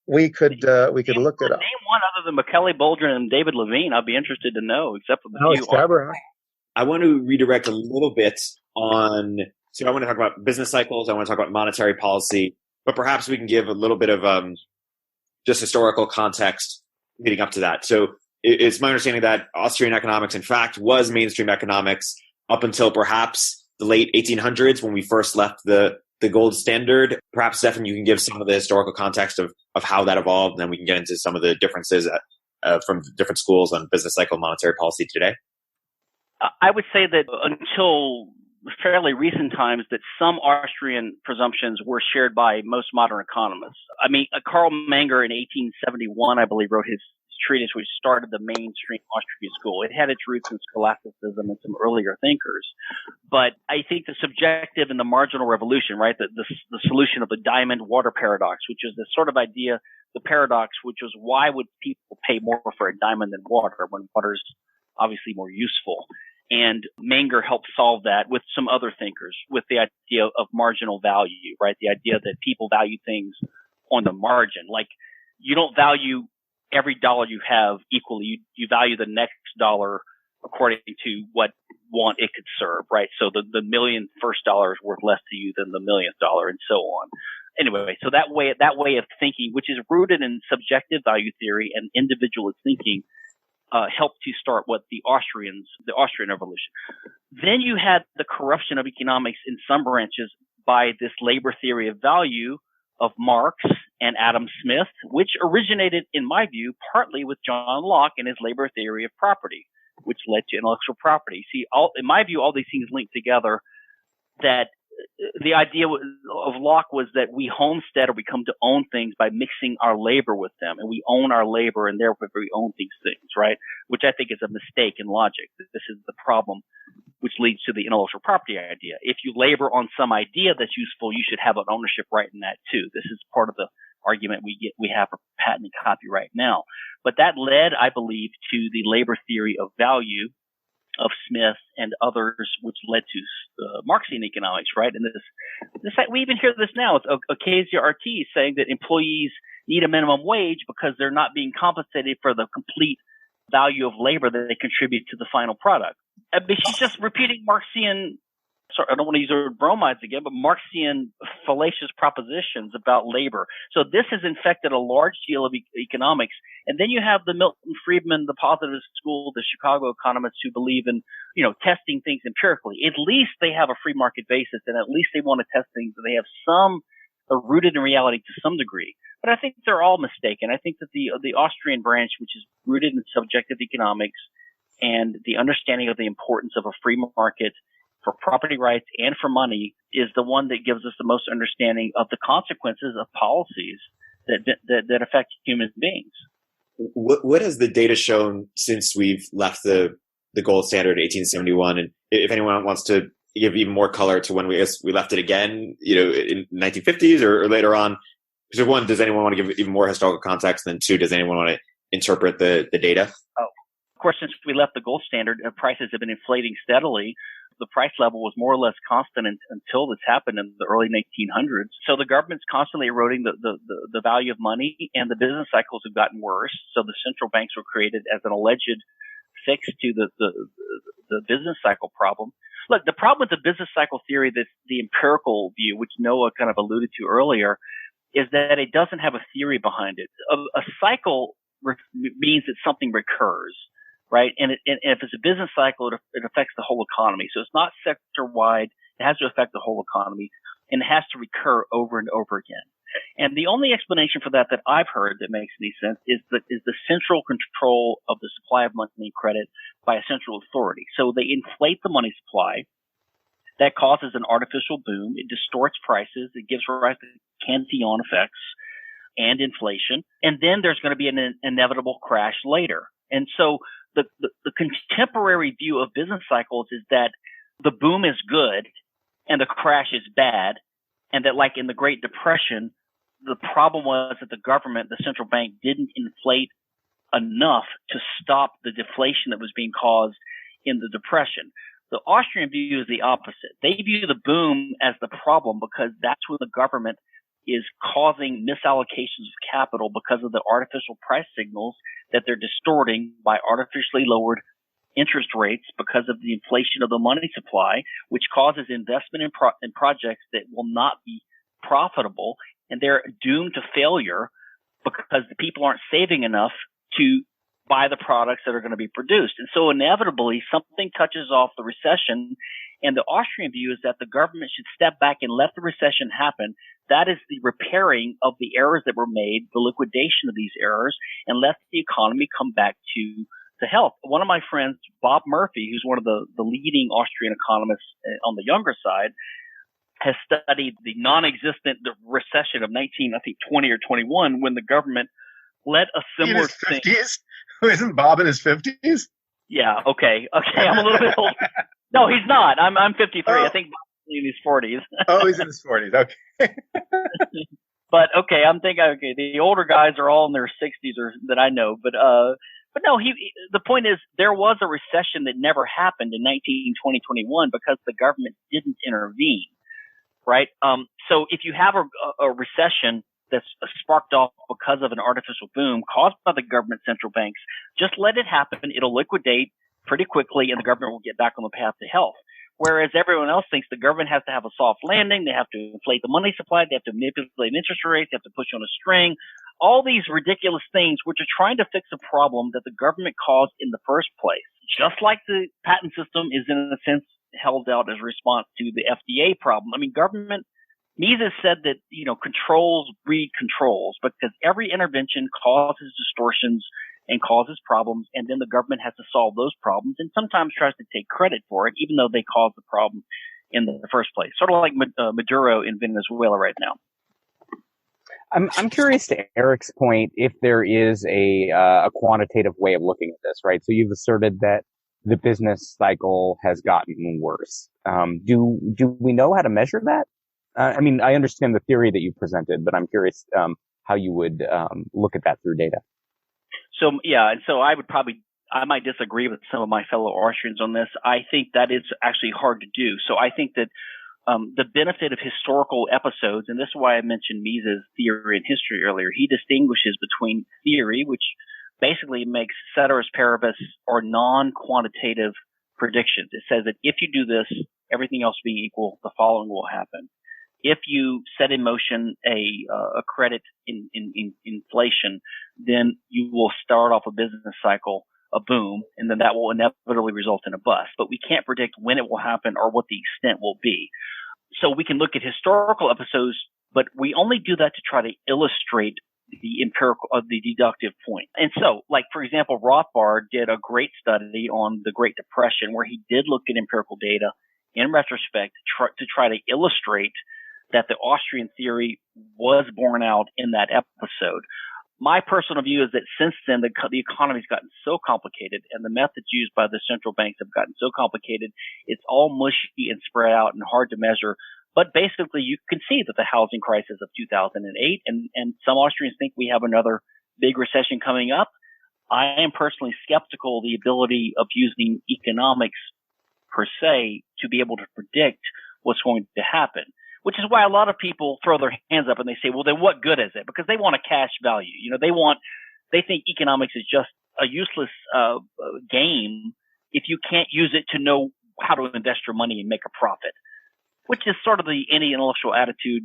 We could look it up. Name one other than Macaulay Boldrin and David Levine. I'd be interested to know, except for the few. I want to redirect a little bit on. So I want to talk about business cycles. I want to talk about monetary policy, but perhaps we can give a little bit of just historical context leading up to that. So it's my understanding that Austrian economics, in fact, was mainstream economics up until perhaps the late 1800s when we first left the gold standard. Perhaps, Stephan, you can give some of the historical context of how that evolved, and then we can get into some of the differences from different schools on business cycle and monetary policy today. I would say that until fairly recent times that some Austrian presumptions were shared by most modern economists. I mean, Karl Menger in 1871, I believe, wrote his treatise which started the mainstream Austrian school. It had its roots in scholasticism and some earlier thinkers. But I think the subjective and the marginal revolution, right, the solution of the diamond water paradox, which is this sort of idea, the paradox, which was why would people pay more for a diamond than water when water's obviously more useful? And Menger helped solve that with some other thinkers, with the idea of marginal value, right? The idea that people value things on the margin. Like, you don't value every dollar you have equally. You value the next dollar according to what want it could serve, right? So the first dollar is worth less to you than the millionth dollar, and so on. Anyway, so that way of thinking, which is rooted in subjective value theory and individualist thinking, helped to start what the Austrian Revolution. Then you had the corruption of economics in some branches by this labor theory of value of Marx and Adam Smith, which originated, in my view, partly with John Locke and his labor theory of property, which led to intellectual property. See, in my view, all these things link together. That the idea of Locke was that we homestead or we come to own things by mixing our labor with them, and we own our labor and therefore we own these things, right? Which I think is a mistake in logic. This is the problem which leads to the intellectual property idea. If you labor on some idea that's useful, you should have an ownership right in that too. This is part of the argument we have for patent and copyright now. But that led, I believe, to the labor theory of value of Smith and others, which led to Marxian economics, right? And this we even hear this now. It's Acacia Artis saying that employees need a minimum wage because they're not being compensated for the complete value of labor that they contribute to the final product. But she's just repeating Marxian. Sorry, I don't want to use the word bromides again, but Marxian fallacious propositions about labor. So this has infected a large deal of economics. And then you have the Milton Friedman, the positivist school, the Chicago economists who believe in, testing things empirically. At least they have a free market basis, and at least they want to test things, and they have some rooted in reality to some degree. But I think they're all mistaken. I think that the Austrian branch, which is rooted in subjective economics and the understanding of the importance of a free market for property rights and for money, is the one that gives us the most understanding of the consequences of policies that affect human beings. What has the data shown since we've left the gold standard in 1871? And if anyone wants to give even more color to when we left it again, in 1950s or later on. So one, does anyone want to give even more historical context? And two, does anyone want to interpret the data? Oh, of course, since we left the gold standard, prices have been inflating steadily. The price level was more or less constant until this happened in the early 1900s. So the government's constantly eroding the value of money, and the business cycles have gotten worse. So the central banks were created as an alleged fix to the business cycle problem. Look, the problem with the business cycle theory, the empirical view, which Noah kind of alluded to earlier, is that it doesn't have a theory behind it. A cycle means that something recurs, right? And if it's a business cycle, it affects the whole economy. So it's not sector-wide. It has to affect the whole economy, and it has to recur over and over again. And the only explanation for that I've heard that makes any sense is the central control of the supply of money and credit by a central authority. So they inflate the money supply. That causes an artificial boom. It distorts prices. It gives rise to Keynesian effects and inflation. And then there's going to be an inevitable crash later. And so the contemporary view of business cycles is that the boom is good and the crash is bad. And that, like in the Great Depression, the problem was that the government, the central bank, didn't inflate enough to stop the deflation that was being caused in the Depression. The Austrian view is the opposite. They view the boom as the problem because that's when the government is causing misallocations of capital because of the artificial price signals that they're distorting by artificially lowered interest rates because of the inflation of the money supply, which causes investment in projects that will not be profitable, and they're doomed to failure because the people aren't saving enough to buy the products that are going to be produced. And so inevitably something touches off the recession, and the Austrian view is that the government should step back and let the recession happen. That is the repairing of the errors that were made, the liquidation of these errors, and let the economy come back to health. One of my friends, Bob Murphy, who's one of the leading Austrian economists on the younger side, has studied the non-existent recession of 20 or 21, when the government let a similar thing. Isn't Bob in his 50s? Yeah. Okay. I'm a little bit old. No, he's not. I'm 53. Oh. I think Bob's in his 40s. Oh, he's in his 40s. Okay. But okay, I'm thinking, okay, the older guys are all in their 60s or that I know, but no, the point is there was a recession that never happened in 2020, 21 because the government didn't intervene, right? So if you have a recession that's sparked off because of an artificial boom caused by the government central banks, just let it happen. It'll liquidate pretty quickly and the government will get back on the path to health. Whereas everyone else thinks the government has to have a soft landing, they have to inflate the money supply, they have to manipulate interest rates, they have to push on a string. All these ridiculous things which are trying to fix a problem that the government caused in the first place. Just like the patent system is in a sense held out as a response to the FDA problem. I mean, Mises said that, controls breed controls because every intervention causes distortions and causes problems, and then the government has to solve those problems and sometimes tries to take credit for it, even though they caused the problem in the first place. Sort of like Maduro in Venezuela right now. I'm curious to Erik's point if there is a quantitative way of looking at this, right? So you've asserted that the business cycle has gotten worse. Do we know how to measure that? I mean, I understand the theory that you presented, but I'm curious how you would look at that through data. So yeah, and so I might disagree with some of my fellow Austrians on this. I think that is actually hard to do. So I think that the benefit of historical episodes, and this is why I mentioned Mises' theory and history earlier, he distinguishes between theory, which basically makes ceteris paribus or non-quantitative predictions. It says that if you do this, everything else being equal, the following will happen. If you set in motion a credit in inflation, then you will start off a business cycle, a boom, and then that will inevitably result in a bust. But we can't predict when it will happen or what the extent will be. So we can look at historical episodes but we only do that to try to illustrate the empirical, the deductive point. And so, like, for example, Rothbard did a great study on the Great Depression where he did look at empirical data in retrospect to try to illustrate that the Austrian theory was borne out in that episode. My personal view is that since then, the economy's gotten so complicated and the methods used by the central banks have gotten so complicated, it's all mushy and spread out and hard to measure. But basically, you can see that the housing crisis of 2008, and some Austrians think we have another big recession coming up. I am personally skeptical of the ability of using economics per se to be able to predict what's going to happen, which is why a lot of people throw their hands up and they say, well, then what good is it? Because they want a cash value. You know, they think economics is just a useless game if you can't use it to know how to invest your money and make a profit, which is sort of the anti-intellectual attitude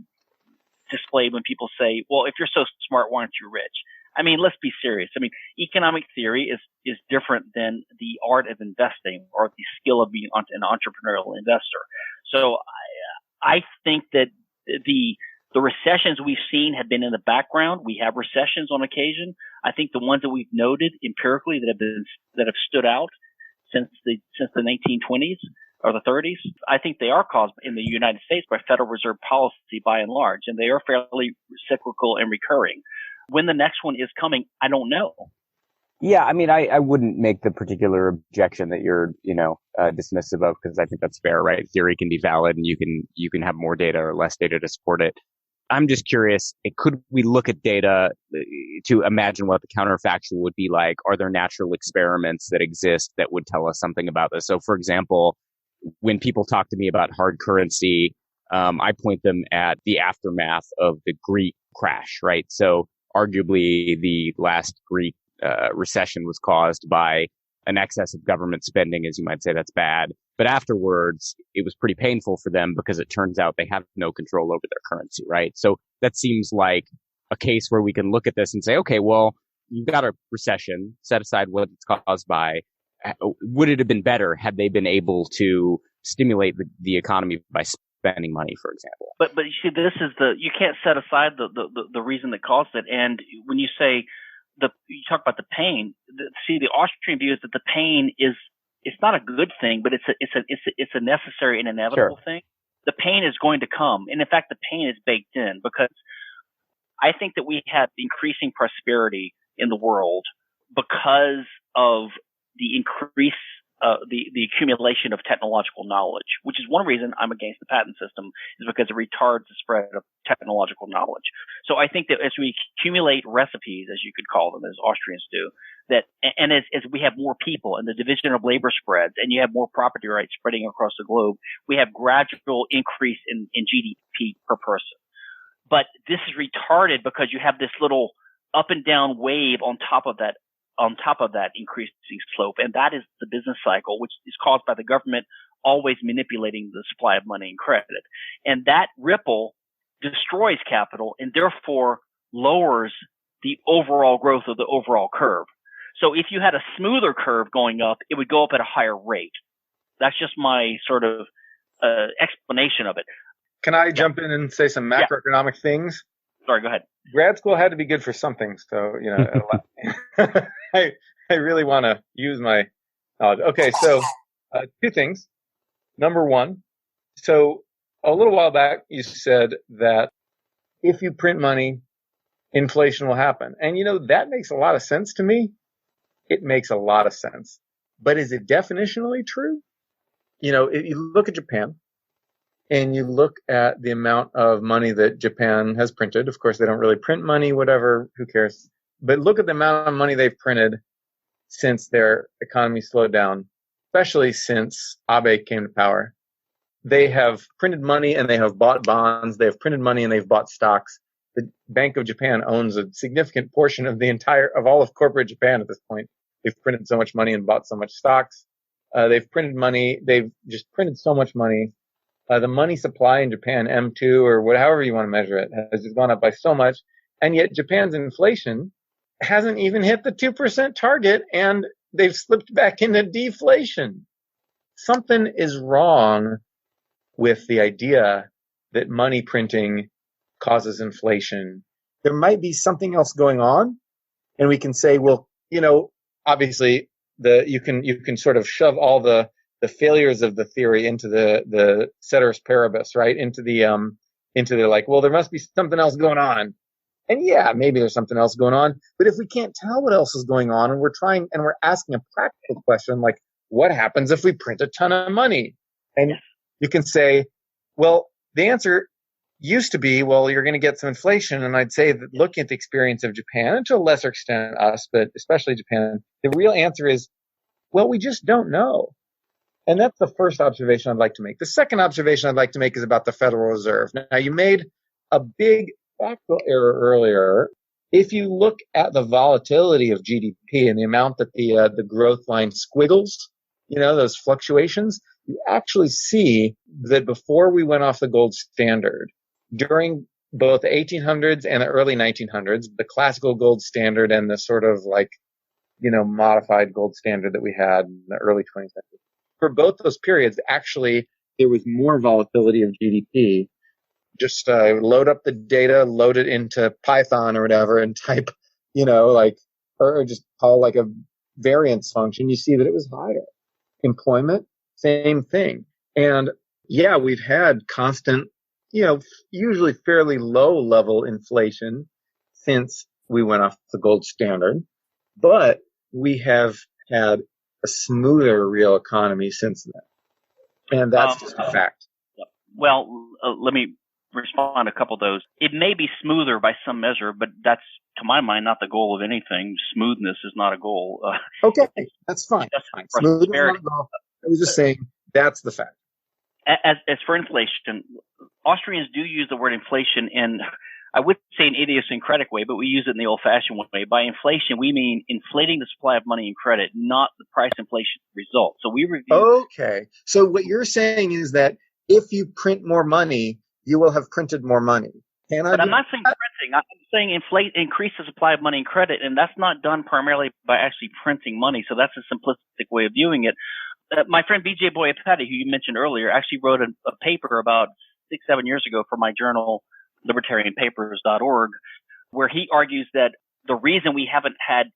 displayed when people say, well, if you're so smart, why aren't you rich? I mean, let's be serious. I mean, economic theory is different than the art of investing or the skill of being an entrepreneurial investor. So I think that the recessions we've seen have been in the background. We have recessions on occasion. I think the ones that we've noted empirically that have stood out since the 1920s or the 30s, I think they are caused in the United States by Federal Reserve policy by and large, and they are fairly cyclical and recurring. When the next one is coming, I don't know. Yeah, I mean, I wouldn't make the particular objection that you're, dismissive of, because I think that's fair, right? Theory can be valid and you can have more data or less data to support it. I'm just curious, could we look at data to imagine what the counterfactual would be like? Are there natural experiments that exist that would tell us something about this? So, for example, when people talk to me about hard currency, I point them at the aftermath of the Greek crash, right? So arguably the last Greek recession was caused by an excess of government spending, as you might say. That's bad. But afterwards, it was pretty painful for them because it turns out they have no control over their currency, right? So that seems like a case where we can look at this and say, okay, well, you've got a recession, set aside what it's caused by. Would it have been better had they been able to stimulate the economy by spending money, for example? But you see, this is you can't set aside the reason that caused it. And when you say you talk about the pain, the Austrian view is that the pain it's not a good thing, but it's a necessary and inevitable thing. The pain is going to come, and in fact, the pain is baked in because I think that we had increasing prosperity in the world because of the increase, the accumulation of technological knowledge, which is one reason I'm against the patent system, is because it retards the spread of technological knowledge. So I think that as we accumulate recipes, as you could call them, as Austrians do, and as we have more people and the division of labor spreads and you have more property rights spreading across the globe, we have gradual increase in GDP per person. But this is retarded because you have this little up and down wave on top of that increasing slope. And that is the business cycle, which is caused by the government always manipulating the supply of money and credit. And that ripple destroys capital and therefore lowers the overall growth of the overall curve. So if you had a smoother curve going up, it would go up at a higher rate. That's just my sort of explanation of it. Can I jump in and say some macroeconomic things? Sorry, go ahead. Grad school had to be good for something, so I really want to use my knowledge. Okay, so two things. Number one, so a little while back you said that if you print money, inflation will happen, and that makes a lot of sense to me. It makes a lot of sense, but is it definitionally true? If you look at Japan. And you look at the amount of money that Japan has printed. Of course, they don't really print money, whatever, who cares? But look at the amount of money they've printed since their economy slowed down, especially since Abe came to power. They have printed money and they have bought bonds. They have printed money and they've bought stocks. The Bank of Japan owns a significant portion of of all of corporate Japan at this point. They've printed so much money and bought so much stocks. They've printed money. They've just printed so much money. The money supply in Japan, M2 or however you want to measure it, has just gone up by so much. And yet Japan's inflation hasn't even hit the 2% target and they've slipped back into deflation. Something is wrong with the idea that money printing causes inflation. There might be something else going on, and we can say, well, obviously you can sort of shove all the failures of the theory into the ceteris paribus, right? Into the like, well, there must be something else going on. And yeah, maybe there's something else going on. But if we can't tell what else is going on, and we're asking a practical question like, what happens if we print a ton of money? And you can say, well, the answer used to be, well, you're going to get some inflation. And I'd say that looking at the experience of Japan, and to a lesser extent us, but especially Japan, the real answer is, well, we just don't know. And that's the first observation I'd like to make. The second observation I'd like to make is about the Federal Reserve. Now, you made a big factual error earlier. If you look at the volatility of GDP and the amount that the growth line squiggles, those fluctuations, you actually see that before we went off the gold standard, during both the 1800s and the early 1900s, the classical gold standard and the sort of modified gold standard that we had in the early 20th century, for both those periods, actually, there was more volatility of GDP. Just load up the data, load it into Python or whatever, and type, or just call like a variance function. You see that it was higher. Employment, same thing. And yeah, we've had constant, usually fairly low level inflation since we went off the gold standard, but we have had a smoother real economy since then. And that's just a fact. Well, let me respond to a couple of those. It may be smoother by some measure, but that's, to my mind, not the goal of anything. Smoothness is not a goal. Okay, that's fine. Smoothness is not a goal. I was just saying that's the fact. As for inflation, Austrians do use the word inflation in, I would say, an idiosyncratic way, but we use it in the old-fashioned way. By inflation, we mean inflating the supply of money and credit, not the price inflation result. So we review. Okay. So what you're saying is that if you print more money, you will have printed more money. But I'm not saying printing. I'm saying increase the supply of money and credit, and that's not done primarily by actually printing money. So that's a simplistic way of viewing it. My friend B.J. Boyapati, who you mentioned earlier, actually wrote a paper about 6-7 years ago for my journal, libertarianpapers.org, where he argues that the reason we haven't had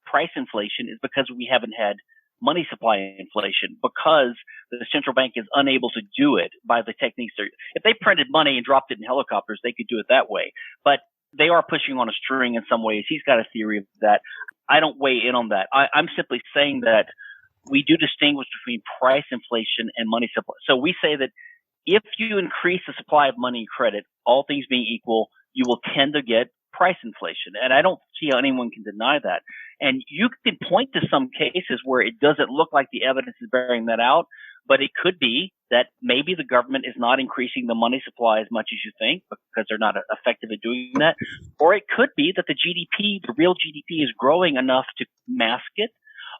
price inflation is because we haven't had money supply inflation, because the central bank is unable to do it by the techniques. If they printed money and dropped it in helicopters, they could do it that way. But they are pushing on a string in some ways. He's got a theory of that. I don't weigh in on that. I'm simply saying that we do distinguish between price inflation and money supply. So we say that if you increase the supply of money and credit, all things being equal, you will tend to get price inflation. And I don't see how anyone can deny that. And you can point to some cases where it doesn't look like the evidence is bearing that out, but it could be that maybe the government is not increasing the money supply as much as you think because they're not effective at doing that. Or it could be that the GDP, the real GDP, is growing enough to mask it.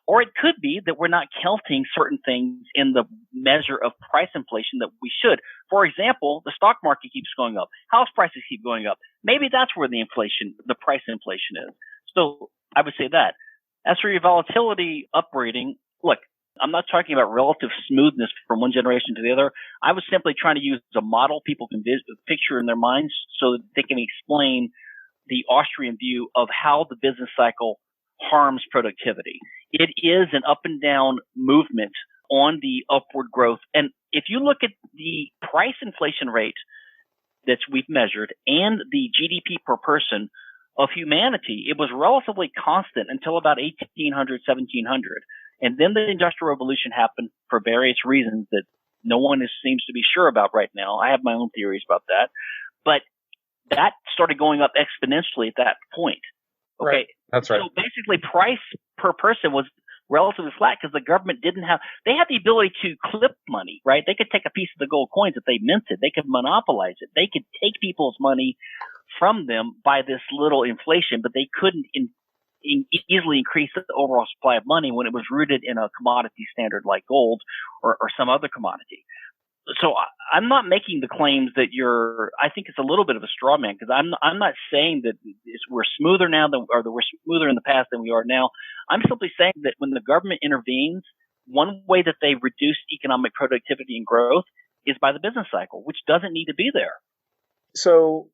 Or it could be that we're not counting certain things in the measure of price inflation that we should. For example, the stock market keeps going up. House prices keep going up. Maybe that's where the price inflation is. So I would say that. As for your volatility upgrading, look, I'm not talking about relative smoothness from one generation to the other. I was simply trying to use a model people can picture in their minds so that they can explain the Austrian view of how the business cycle harms productivity. It is an up and down movement on the upward growth. And if you look at the price inflation rate that we've measured and the GDP per person of humanity, it was relatively constant until about 1800, 1700. And then the Industrial Revolution happened for various reasons that no one seems to be sure about right now. I have my own theories about that. But that started going up exponentially at that point. Okay. Right. That's right. So basically price per person was relatively flat because the government they had the ability to clip money, right? They could take a piece of the gold coins if they minted. They could monopolize it. They could take people's money from them by this little inflation, but they couldn't easily increase the overall supply of money when it was rooted in a commodity standard like gold or some other commodity. So I'm not making the claims that I think it's a little bit of a straw man because I'm not saying that we're smoother now or that we're smoother in the past than we are now. I'm simply saying that when the government intervenes, one way that they reduce economic productivity and growth is by the business cycle, which doesn't need to be there. So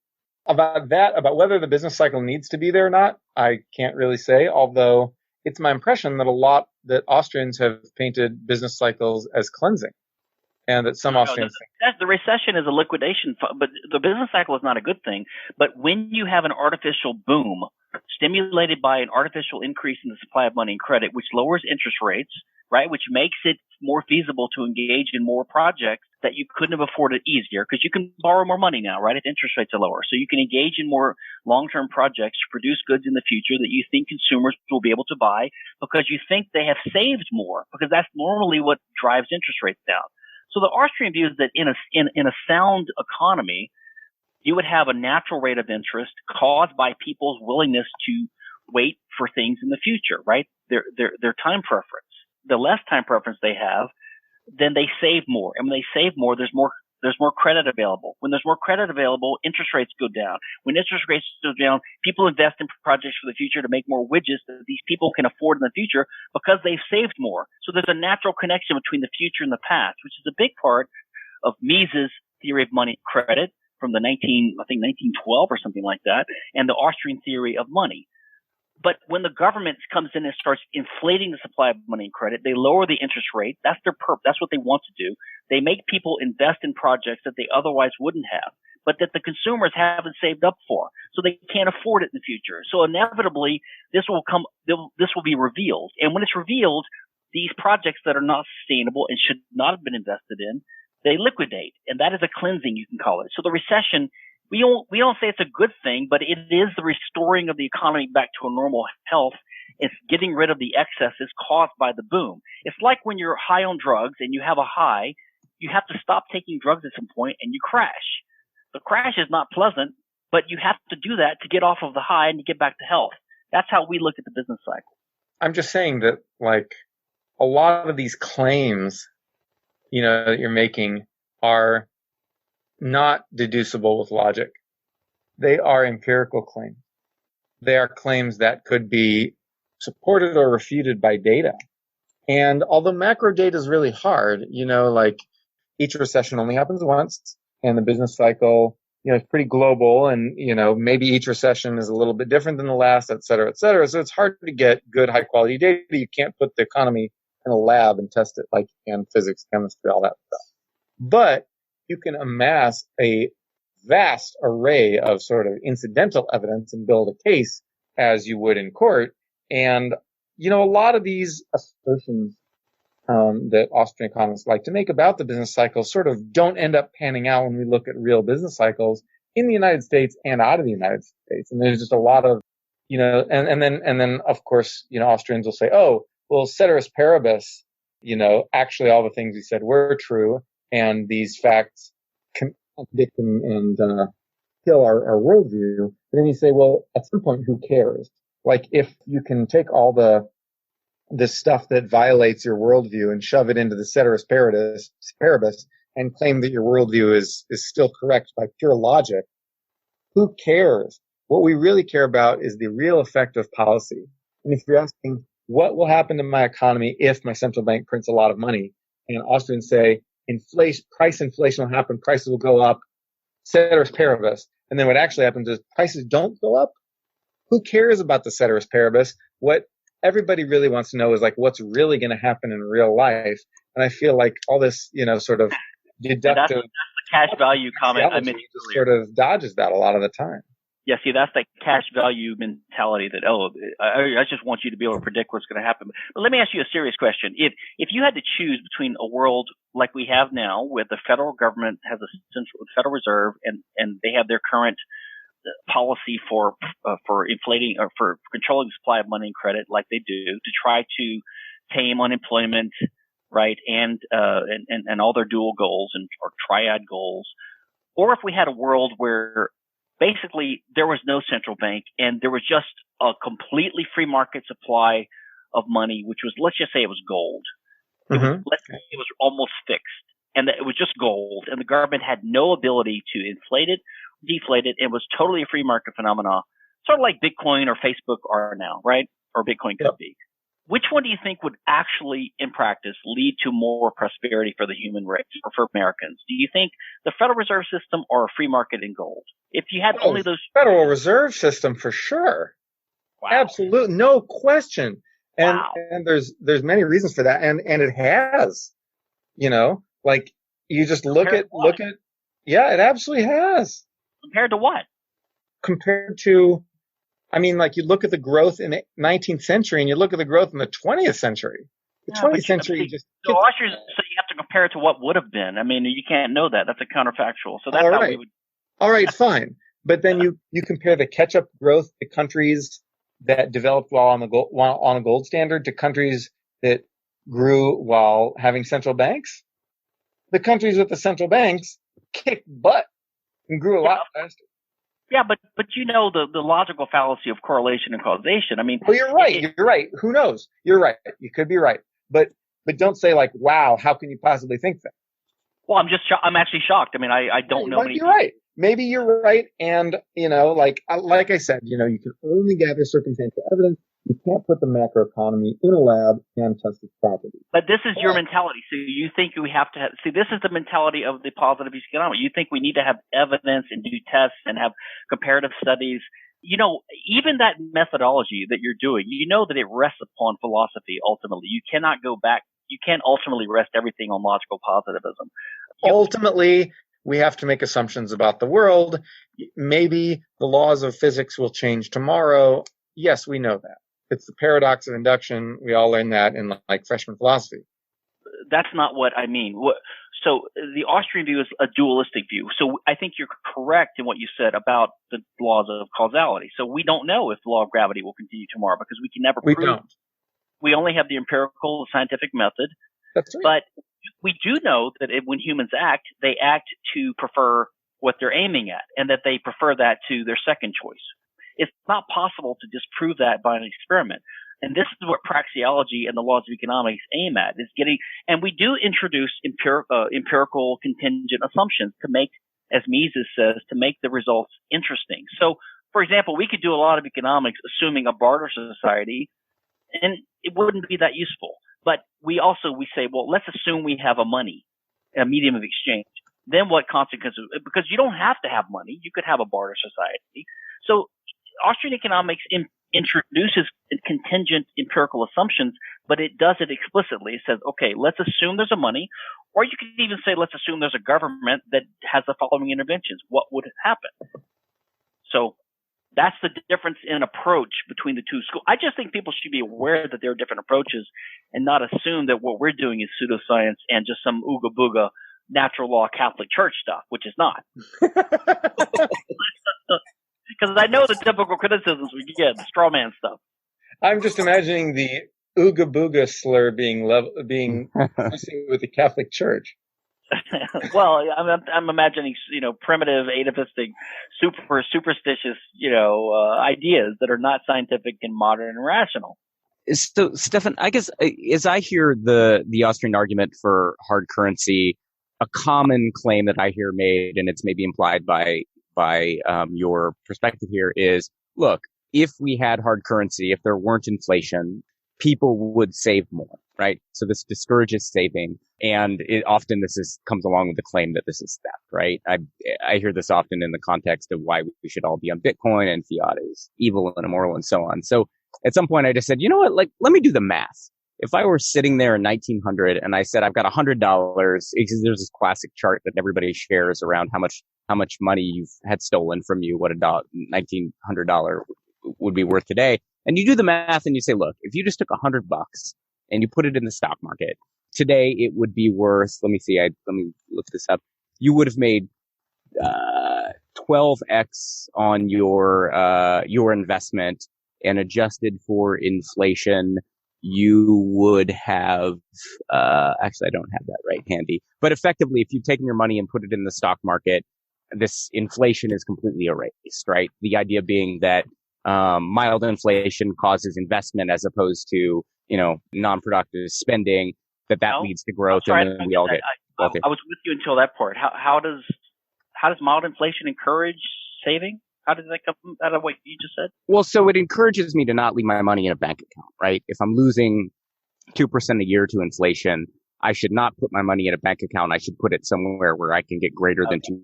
About whether the business cycle needs to be there or not, I can't really say, although it's my impression that Austrians have painted business cycles as cleansing, and that some Austrians think. The recession is a liquidation, but the business cycle is not a good thing. But when you have an artificial boom stimulated by an artificial increase in the supply of money and credit, which lowers interest rates, right, which makes it more feasible to engage in more projects that you couldn't have afforded easier because you can borrow more money now, right, if interest rates are lower. So you can engage in more long-term projects to produce goods in the future that you think consumers will be able to buy because you think they have saved more, because that's normally what drives interest rates down. So the Austrian view is that in a sound economy, you would have a natural rate of interest caused by people's willingness to wait for things in the future, right? Their time preference. The less time preference they have, then they save more. And when they save more, there's more credit available. When there's more credit available, interest rates go down. When interest rates go down, people invest in projects for the future to make more widgets that these people can afford in the future because they've saved more. So there's a natural connection between the future and the past, which is a big part of Mises' theory of money and credit from the 1912 or something like that, and the Austrian theory of money. But when the government comes in and starts inflating the supply of money and credit, they lower the interest rate. That's their That's what they want to do. They make people invest in projects that they otherwise wouldn't have, but that the consumers haven't saved up for, so they can't afford it in the future. So inevitably, this will be revealed. And when it's revealed, these projects that are not sustainable and should not have been invested in, they liquidate. And that is a cleansing, you can call it. So the recession, we don't say it's a good thing, but it is the restoring of the economy back to a normal health. It's getting rid of the excesses caused by the boom. It's like when you're high on drugs and you have a high, you have to stop taking drugs at some point and you crash. The crash is not pleasant, but you have to do that to get off of the high and to get back to health. That's how we look at the business cycle. I'm just saying that, like, a lot of these claims, that you're making are not deducible with logic. They are empirical claims. They are claims that could be supported or refuted by data. And although macro data is really hard, like each recession only happens once, and the business cycle, is pretty global, and, maybe each recession is a little bit different than the last, et cetera, et cetera. So it's hard to get good, high quality data. You can't put the economy in a lab and test it like you can physics, chemistry, all that stuff. But you can amass a vast array of sort of incidental evidence and build a case as you would in court. And, a lot of these assertions that Austrian economists like to make about the business cycle sort of don't end up panning out when we look at real business cycles in the United States and out of the United States. And there's just a lot of, and then of course, Austrians will say, oh, well, ceteris paribus, actually all the things we said were true, and these facts contradict and kill our worldview. But then you say, well, at some point, who cares? Like, if you can take all this stuff that violates your worldview and shove it into the ceteris paribus and claim that your worldview is still correct by pure logic, who cares? What we really care about is the real effect of policy. And if you're asking, what will happen to my economy if my central bank prints a lot of money? And Austrians say, price inflation will happen, prices will go up, ceteris paribus. And then what actually happens is prices don't go up. Who cares about the ceteris paribus? What everybody really wants to know is, like, what's really going to happen in real life. And I feel like all this, sort of deductive. That's the cash value comment I mentioned just sort of dodges that a lot of the time. Yeah, see, that's that cash value mentality that, I just want you to be able to predict what's going to happen. But let me ask you a serious question. If you had to choose between a world like we have now, where the federal government has a central Federal Reserve and they have their current policy for inflating or for controlling the supply of money and credit like they do to try to tame unemployment, right, and all their dual goals or triad goals, or if we had a world where basically there was no central bank and there was just a completely free market supply of money, which was, let's just say it was gold. Let's say it was almost fixed and that it was just gold, and the government had no ability to inflate it, deflate it. It was totally a free market phenomenon, sort of like Bitcoin or Facebook are now, right? Or Bitcoin could be. which one do you think would actually, in practice, lead to more prosperity for the human race or for Americans? Do you think the Federal Reserve System or a free market in gold? If you had only those... Federal Reserve System for sure. Wow. Absolutely. No question. And, wow. and there's many reasons for that. And it has, like you just look at, yeah, it absolutely has. Compared to what? Compared to, like you look at the growth in the 19th century and you look at the growth in the 20th century. The 20th century just... So Austrian, so you have to compare it to what would have been. You can't know that. That's a counterfactual. So that's how we would... All right, fine. But then you compare the catch-up growth to countries that developed while on a gold standard to countries that grew while having central banks. The countries with the central banks kicked butt and grew a lot faster. Yeah, but the logical fallacy of correlation and causation. Well, you're right. You're right. Who knows? You're right. You could be right. But don't say like, wow, how can you possibly think that? Well, I'm actually shocked. I don't know many. You're right. Maybe you're right. And, like I said, you can only gather circumstantial evidence. You can't put the macroeconomy in a lab and test its properties. But this is your mentality. So you think we have to this is the mentality of the positivist economic. You think we need to have evidence and do tests and have comparative studies. Even that methodology that you're doing, that it rests upon philosophy ultimately. You cannot go back. You can't ultimately rest everything on logical positivism. Ultimately, we have to make assumptions about the world. Maybe the laws of physics will change tomorrow. Yes, we know that. It's the paradox of induction. We all learn that in freshman philosophy. That's not what I mean. So the Austrian view is a dualistic view. So I think you're correct in what you said about the laws of causality. So we don't know if the law of gravity will continue tomorrow because we can never prove it. We don't. We only have the empirical scientific method. That's right. But we do know that when humans act, they act to prefer what they're aiming at, and that they prefer that to their second choice. It's not possible to disprove that by an experiment. And this is what praxeology and the laws of economics aim at, is getting, and we do introduce empirical contingent assumptions to make, as Mises says, to make the results interesting. So, for example, we could do a lot of economics assuming a barter society, and it wouldn't be that useful. But we say, well, let's assume we have a money, a medium of exchange. Then what consequences? Because you don't have to have money. You could have a barter society. So Austrian economics introduces contingent empirical assumptions, but it does it explicitly. It says, okay, let's assume there's a money, or you could even say, let's assume there's a government that has the following interventions. What would happen? So that's the difference in approach between the two schools. I just think people should be aware that there are different approaches and not assume that what we're doing is pseudoscience and just some ooga booga natural law Catholic Church stuff, which is not. Because I know the typical criticisms we get, the straw man stuff. I'm just imagining the ooga booga slur being with the Catholic Church. Well, I'm imagining, primitive, atavistic, superstitious, ideas that are not scientific and modern and rational. So, Stephan, I guess as I hear the Austrian argument for hard currency, a common claim that I hear made, and it's maybe implied by your perspective here, is, look, if we had hard currency, if there weren't inflation, people would save more, right? So this discourages saving. And often comes along with the claim that this is theft, right? I hear this often in the context of why we should all be on Bitcoin and fiat is evil and immoral and so on. So at some point I just said, you know what, let me do the math. If I were sitting there in 1900 and I said, I've got $100, there's this classic chart that everybody shares around how much money you've had stolen from you, what $1,900 would be worth today. And you do the math and you say, look, if you just took $100 and you put it in the stock market, today it would be worth, let me look this up. You would have made 12x on your investment, and adjusted for inflation, you would have, actually I don't have that right handy, but effectively if you've taken your money and put it in the stock market, this inflation is completely erased, right? The idea being that mild inflation causes investment as opposed to, non-productive spending, that leads to growth. Sorry, and then we all get wealthy. I was with you until that part. How does mild inflation encourage saving? How did that come out of what you just said? Well, so it encourages me to not leave my money in a bank account, right? If I'm losing 2% a year to inflation, I should not put my money in a bank account. I should put it somewhere where I can get greater than 2%,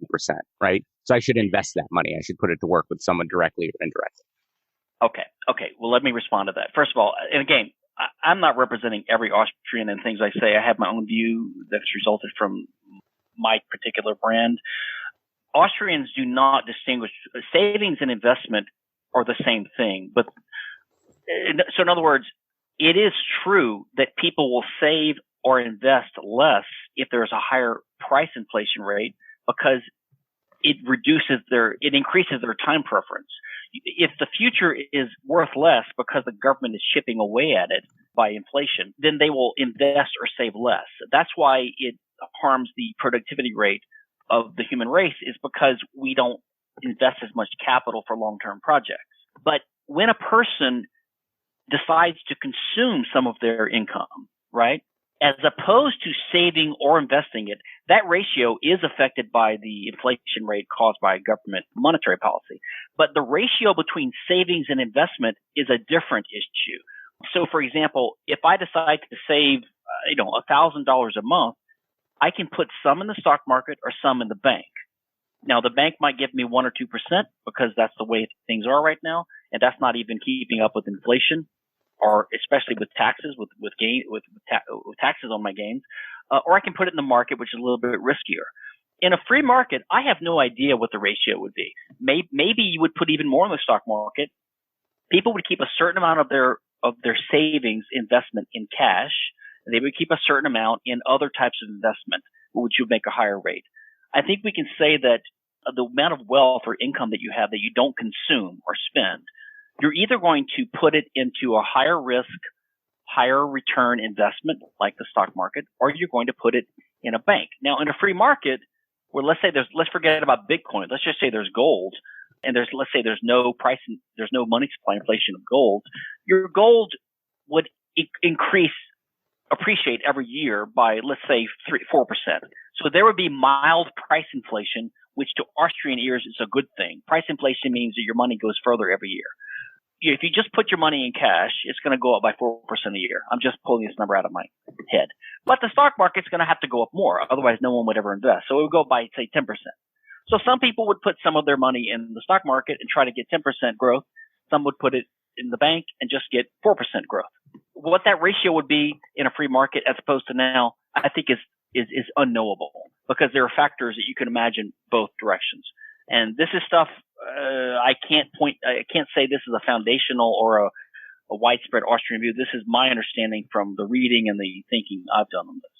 right? So I should invest that money. I should put it to work with someone directly or indirectly. Okay. Well, let me respond to that. First of all, and again, I'm not representing every Austrian in things I say. I have my own view that's resulted from my particular brand. Austrians do not distinguish. Savings and investment are the same thing. But so in other words, it is true that people will save or invest less if there's a higher price inflation rate because it increases their time preference. If the future is worth less because the government is chipping away at it by inflation, then they will invest or save less. That's why it harms the productivity rate of the human race, is because we don't invest as much capital for long-term projects. But when a person decides to consume some of their income, right, as opposed to saving or investing it, that ratio is affected by the inflation rate caused by government monetary policy. But the ratio between savings and investment is a different issue. So, for example, if I decide to save, $1,000 a month, I can put some in the stock market or some in the bank. Now, the bank might give me 1 or 2% because that's the way things are right now, and that's not even keeping up with inflation, or especially with taxes, with taxes on my gains. Or I can put it in the market, which is a little bit riskier. In a free market, I have no idea what the ratio would be. Maybe you would put even more in the stock market. People would keep a certain amount of their savings investment in cash. They would keep a certain amount in other types of investment, which would make a higher rate. I think we can say that the amount of wealth or income that you have that you don't consume or spend, you're either going to put it into a higher risk, higher return investment like the stock market, or you're going to put it in a bank. Now, in a free market, where let's forget about Bitcoin. Let's just say there's gold, and let's say there's no price, there's no money supply inflation of gold. Your gold would appreciate every year by, let's say, 4%. So there would be mild price inflation, which to Austrian ears is a good thing. Price inflation means that your money goes further every year. If you just put your money in cash, it's going to go up by 4% a year. I'm just pulling this number out of my head. But the stock market's going to have to go up more. Otherwise, no one would ever invest. So it would go by, say, 10%. So some people would put some of their money in the stock market and try to get 10% growth. Some would put it in the bank and just get 4% growth. What that ratio would be in a free market as opposed to now, I think is unknowable, because there are factors that you can imagine both directions. And this is stuff I can't say this is a foundational or a widespread Austrian view. This is my understanding from the reading and the thinking I've done on this.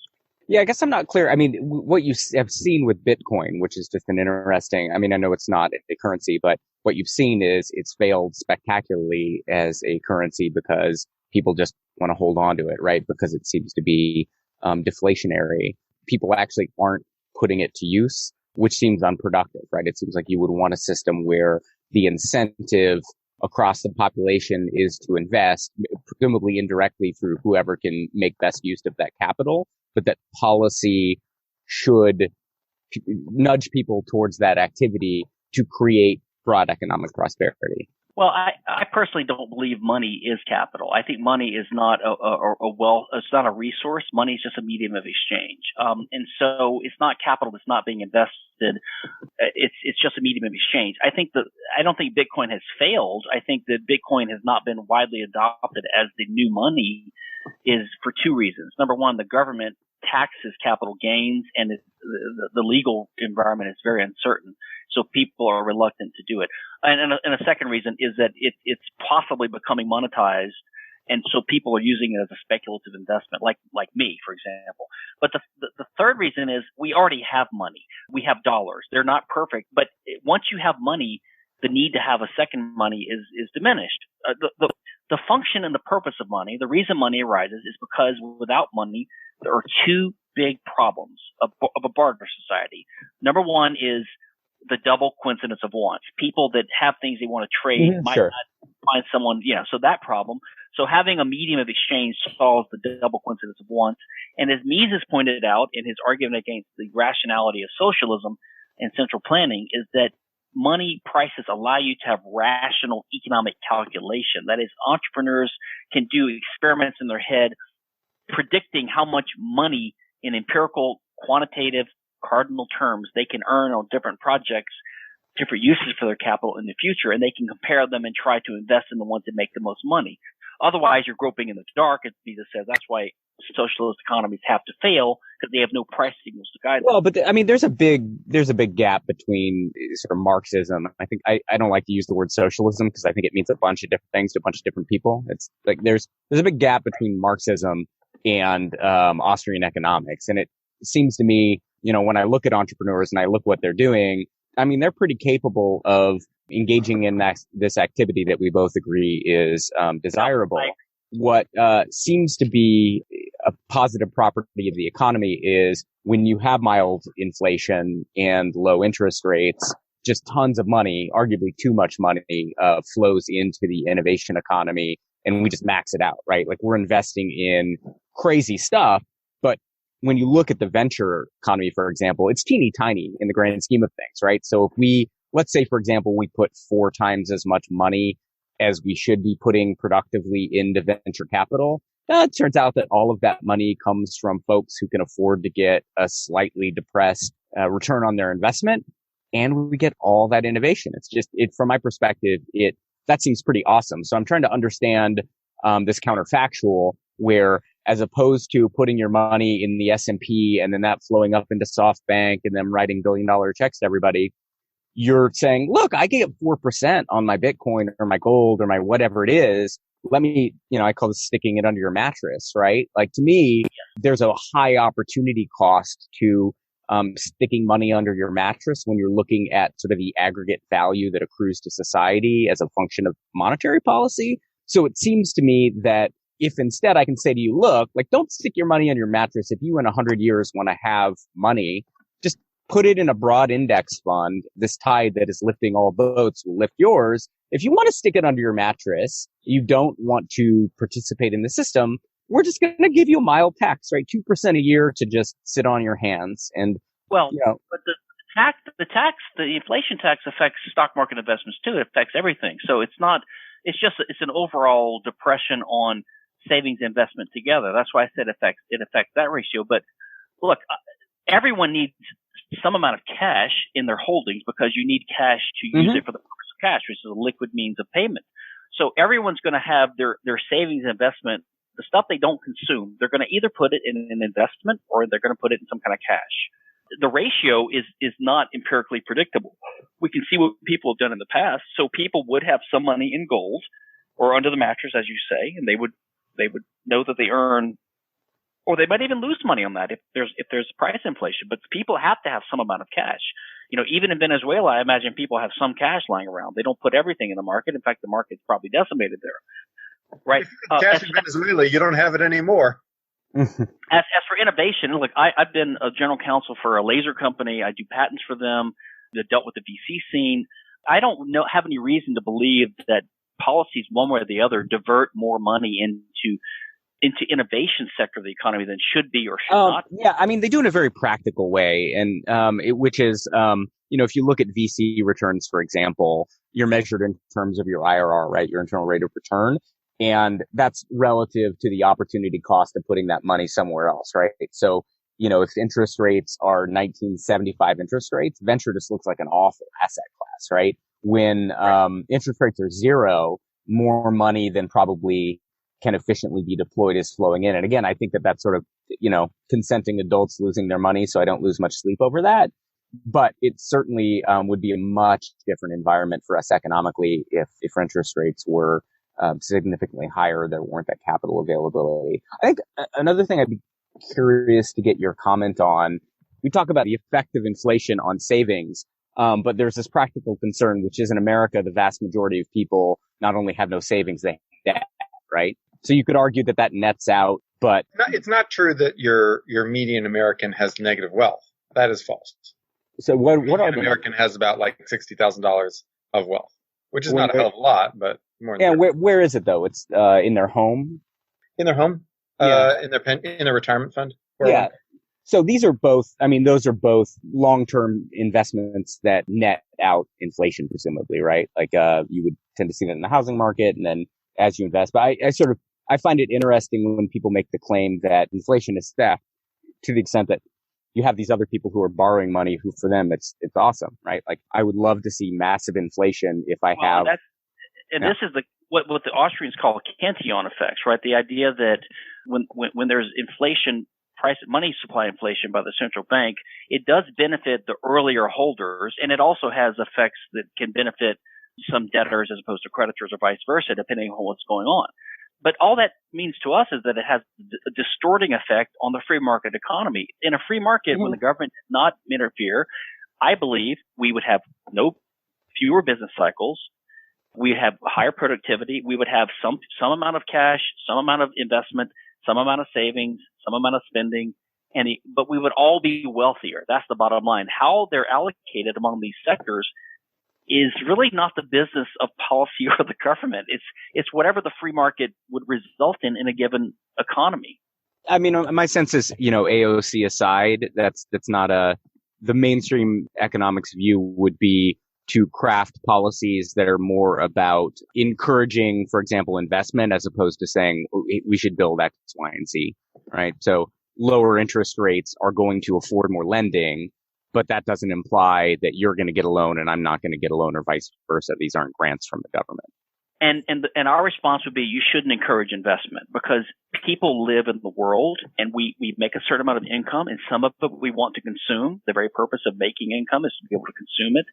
Yeah, I guess I'm not clear. I mean, what you have seen with Bitcoin, which is just an interesting, I mean, I know it's not a currency, but what you've seen is it's failed spectacularly as a currency because people just want to hold on to it, right? Because it seems to be deflationary. People actually aren't putting it to use, which seems unproductive, right? It seems like you would want a system where the incentive across the population is to invest, presumably indirectly through whoever can make best use of that capital, but that policy should nudge people towards that activity to create broad economic prosperity. Well, I personally don't believe money is capital. I think money is not it's not a resource. Money is just a medium of exchange. And so it's not capital that's not being invested. It's just a medium of exchange. I don't think Bitcoin has failed. I think that Bitcoin has not been widely adopted as the new money is for two reasons. Number one, the government taxes capital gains, and the legal environment is very uncertain. So people are reluctant to do it. And a second reason is that it's possibly becoming monetized, and so people are using it as a speculative investment, like me, for example. But the third reason is we already have money. We have dollars. They're not perfect, but once you have money, the need to have a second money is diminished. The function and the purpose of money, the reason money arises, is because without money, there are two big problems of a barter society. Number one is the double coincidence of wants. People that have things they want to trade might not find someone, so that problem. So having a medium of exchange solves the double coincidence of wants. And as Mises pointed out in his argument against the rationality of socialism and central planning, is that money prices allow you to have rational economic calculation. That is, entrepreneurs can do experiments in their head predicting how much money in empirical, quantitative, cardinal terms they can earn on different projects, different uses for their capital in the future, and they can compare them and try to invest in the ones that make the most money. Otherwise, you're groping in the dark, as Visa says. That's why socialist economies have to fail, because they have no price signals to guide them. Well, but I mean, there's a big gap between sort of Marxism. I think I don't like to use the word socialism because I think it means a bunch of different things to a bunch of different people. It's like there's a big gap between Marxism and Austrian economics, and it seems to me, when I look at entrepreneurs and I look what they're doing, I mean, they're pretty capable of engaging in this activity that we both agree is desirable. What seems to be a positive property of the economy is when you have mild inflation and low interest rates, just tons of money, arguably too much money, flows into the innovation economy, and we just max it out, right? Like we're investing in crazy stuff, but when you look at the venture economy, for example, it's teeny tiny in the grand scheme of things, right? So if let's say, for example, we put 4 times as much money as we should be putting productively into venture capital, it turns out that all of that money comes from folks who can afford to get a slightly depressed return on their investment, and we get all that innovation. It's just, from my perspective, that seems pretty awesome. So I'm trying to understand this counterfactual where, as opposed to putting your money in the S&P and then that flowing up into SoftBank and them writing billion-dollar checks to everybody, you're saying, look, I get 4% on my Bitcoin or my gold or my whatever it is. Let me, I call this sticking it under your mattress, right? Like, to me, there's a high opportunity cost to sticking money under your mattress when you're looking at sort of the aggregate value that accrues to society as a function of monetary policy. So it seems to me that if instead I can say to you, look, like, don't stick your money on your mattress. If you in 100 years want to have money, just put it in a broad index fund. This tide that is lifting all boats will lift yours. If you want to stick it under your mattress, you don't want to participate in the system, we're just going to give you a mild tax, right? 2% a year to just sit on your hands. And but the inflation tax affects stock market investments too. It affects everything. So it's an overall depression on savings investment together. That's why I said it affects that ratio. But look, everyone needs some amount of cash in their holdings because you need cash to use it for the purpose of cash, which is a liquid means of payment. So everyone's going to have their savings investment, the stuff they don't consume, they're going to either put it in an investment or they're going to put it in some kind of cash. The ratio is not empirically predictable. We can see what people have done in the past. So people would have some money in gold or under the mattress, as you say, and they would know that they earn, or they might even lose money on that if there's price inflation. But people have to have some amount of cash. Even in Venezuela, I imagine people have some cash lying around. They don't put everything in the market. In fact, the market's probably decimated there. Right. Cash in Venezuela, you don't have it anymore. As for innovation, look, I've been a general counsel for a laser company. I do patents for them that dealt with the VC scene. I don't have any reason to believe that policies, one way or the other, divert more money into innovation sector of the economy than should be or should not. Yeah, I mean, they do it in a very practical way, and which is, if you look at VC returns, for example, you're measured in terms of your IRR, right? Your internal rate of return. And that's relative to the opportunity cost of putting that money somewhere else, right? So, if interest rates are 1975 interest rates, venture just looks like an awful asset class, right? When interest rates are zero, more money than probably can efficiently be deployed is flowing in. And again, I think that's sort of, consenting adults losing their money, so I don't lose much sleep over that. But it certainly would be a much different environment for us economically if interest rates were significantly higher, there weren't that capital availability. I think another thing I'd be curious to get your comment on, we talk about the effect of inflation on savings, but there's this practical concern, which is in America, the vast majority of people not only have no savings, they have debt, right? So you could argue that nets out, but it's not true that your median American has negative wealth. That is false. So what American has about like $60,000 of wealth, which is not a hell of a lot, but more than where is it though? It's in their home. In their home, in their retirement fund. Yeah. So these are both, I mean, those are both long-term investments that net out inflation, presumably, right? Like, you would tend to see that in the housing market and then as you invest. But I find it interesting when people make the claim that inflation is theft to the extent that you have these other people who are borrowing money who for them it's awesome, right? Like I would love to see massive inflation if I have. This is what the Austrians call Keynesian effects, right? The idea that when there's inflation, money supply inflation by the central bank, it does benefit the earlier holders, and it also has effects that can benefit some debtors as opposed to creditors or vice versa, depending on what's going on. But all that means to us is that it has a distorting effect on the free market economy. In a free market, when the government did not interfere, I believe we would have fewer business cycles. We'd have higher productivity. We would have some amount of cash, some amount of investment, some amount of savings, some amount of spending, but we would all be wealthier. That's the bottom line. How they're allocated among these sectors is really not the business of policy or the government. It's whatever the free market would result in a given economy. I mean, my sense is, AOC aside, that's not the mainstream economics view would be to craft policies that are more about encouraging, for example, investment as opposed to saying we should build X, Y, and Z, right? So lower interest rates are going to afford more lending, but that doesn't imply that you're going to get a loan and I'm not going to get a loan or vice versa. These aren't grants from the government. And our response would be you shouldn't encourage investment because people live in the world and we make a certain amount of income and some of it we want to consume. The very purpose of making income is to be able to consume it.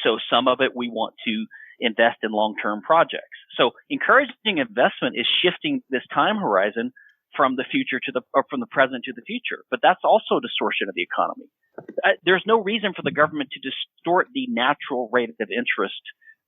So some of it we want to invest in long-term projects. So encouraging investment is shifting this time horizon from the future from the present to the future. But that's also a distortion of the economy. There's no reason for the government to distort the natural rate of interest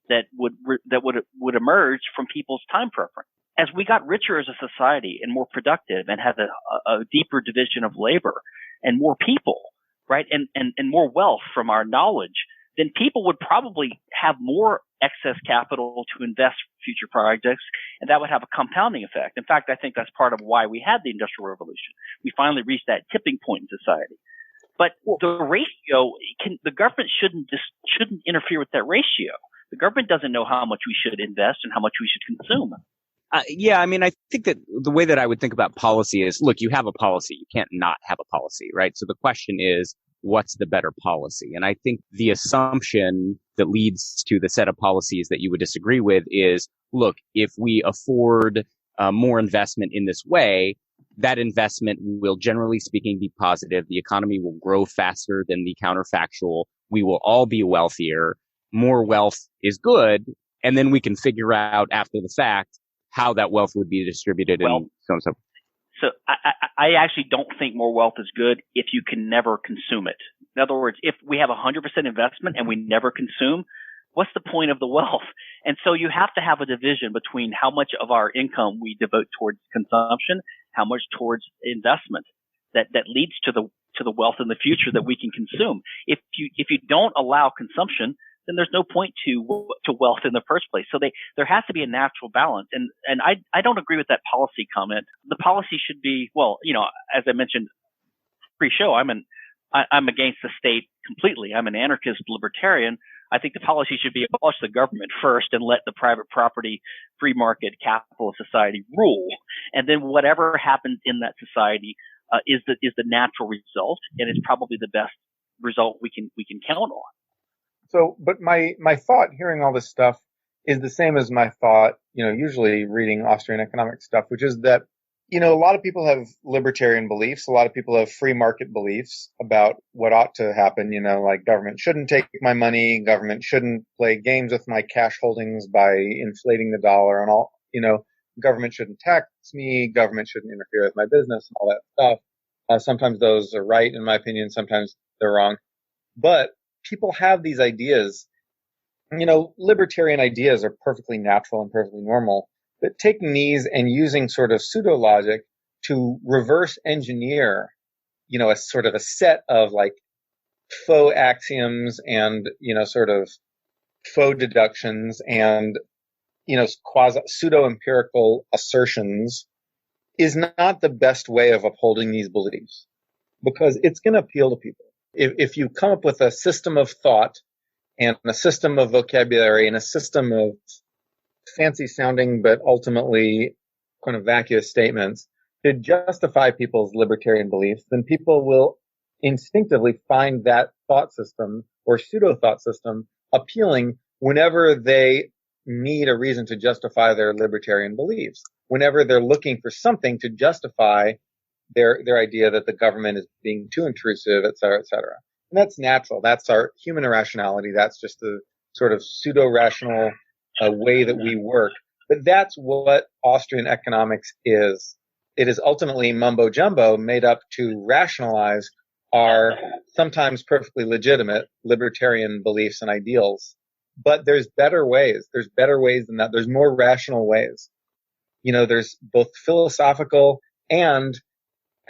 that would emerge from people's time preference. As we got richer as a society and more productive and had a deeper division of labor and more people, right, and more wealth from our knowledge, then people would probably have more excess capital to invest for future projects, and that would have a compounding effect. In fact, I think that's part of why we had the Industrial Revolution. We finally reached that tipping point in society. But the ratio, the government shouldn't interfere with that ratio. The government doesn't know how much we should invest and how much we should consume. Yeah, I mean, I think that the way that I would think about policy is, look, you have a policy. You can't not have a policy, right? So the question is, what's the better policy? And I think the assumption that leads to the set of policies that you would disagree with is, look, if we afford more investment in this way, that investment will, generally speaking, be positive. The economy will grow faster than the counterfactual. We will all be wealthier. More wealth is good. And then we can figure out after the fact how that wealth would be distributed and so on and so forth. So I actually don't think more wealth is good if you can never consume it. In other words, if we have 100% investment and we never consume, what's the point of the wealth? And so you have to have a division between how much of our income we devote towards consumption, how much towards investment that leads to the wealth in the future that we can consume. If you don't allow consumption, then there's no point to wealth in the first place. So there has to be a natural balance. And I don't agree with that policy comment. The policy should be, as I mentioned pre-show, I'm against the state completely. I'm an anarchist libertarian. I think the policy should be abolish the government first and let the private property, free market, capitalist society rule. And then whatever happens in that society is the natural result, and it's probably the best result we can count on. So, but my thought hearing all this stuff is the same as my thought, usually reading Austrian economic stuff, which is that, a lot of people have libertarian beliefs. A lot of people have free market beliefs about what ought to happen, like government shouldn't take my money. Government shouldn't play games with my cash holdings by inflating the dollar and all, government shouldn't tax me. Government shouldn't interfere with my business and all that stuff. Sometimes those are right, in my opinion. Sometimes they're wrong. But people have these ideas, libertarian ideas are perfectly natural and perfectly normal, but taking these and using sort of pseudo logic to reverse engineer, a sort of a set of like faux axioms and, sort of faux deductions and, quasi pseudo empirical assertions is not the best way of upholding these beliefs. because it's going to appeal to people. If you come up with a system of thought and a system of vocabulary and a system of fancy sounding but ultimately kind of vacuous statements to justify people's libertarian beliefs, then people will instinctively find that thought system or pseudo thought system appealing whenever they need a reason to justify their libertarian beliefs, whenever they're looking for something to justify their idea that the government is being too intrusive, et cetera, et cetera. And that's natural. That's our human irrationality. That's just the sort of pseudo-rational way that we work. But that's what Austrian economics is. It is ultimately mumbo-jumbo made up to rationalize our sometimes perfectly legitimate libertarian beliefs and ideals. But there's better ways. There's better ways than that. There's more rational ways. There's both philosophical and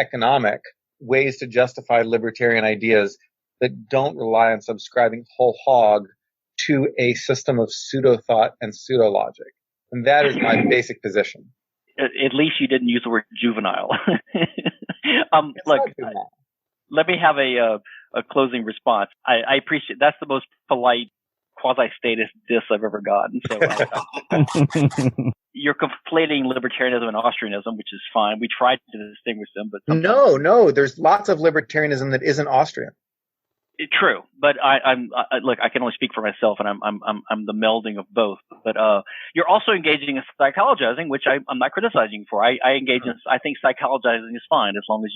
economic ways to justify libertarian ideas that don't rely on subscribing whole hog to a system of pseudo-thought and pseudo-logic. And that is my basic position. At least you didn't use the word juvenile. Let me have a closing response. I appreciate that's the most polite quasi-statist diss I've ever gotten. So you're conflating libertarianism and Austrianism, which is fine. We tried to distinguish them, but no, there's lots of libertarianism that isn't Austrian. True, but look, I can only speak for myself, and I'm the melding of both. But you're also engaging in psychologizing, which I'm not criticizing you for. I engage in. I think psychologizing is fine as long as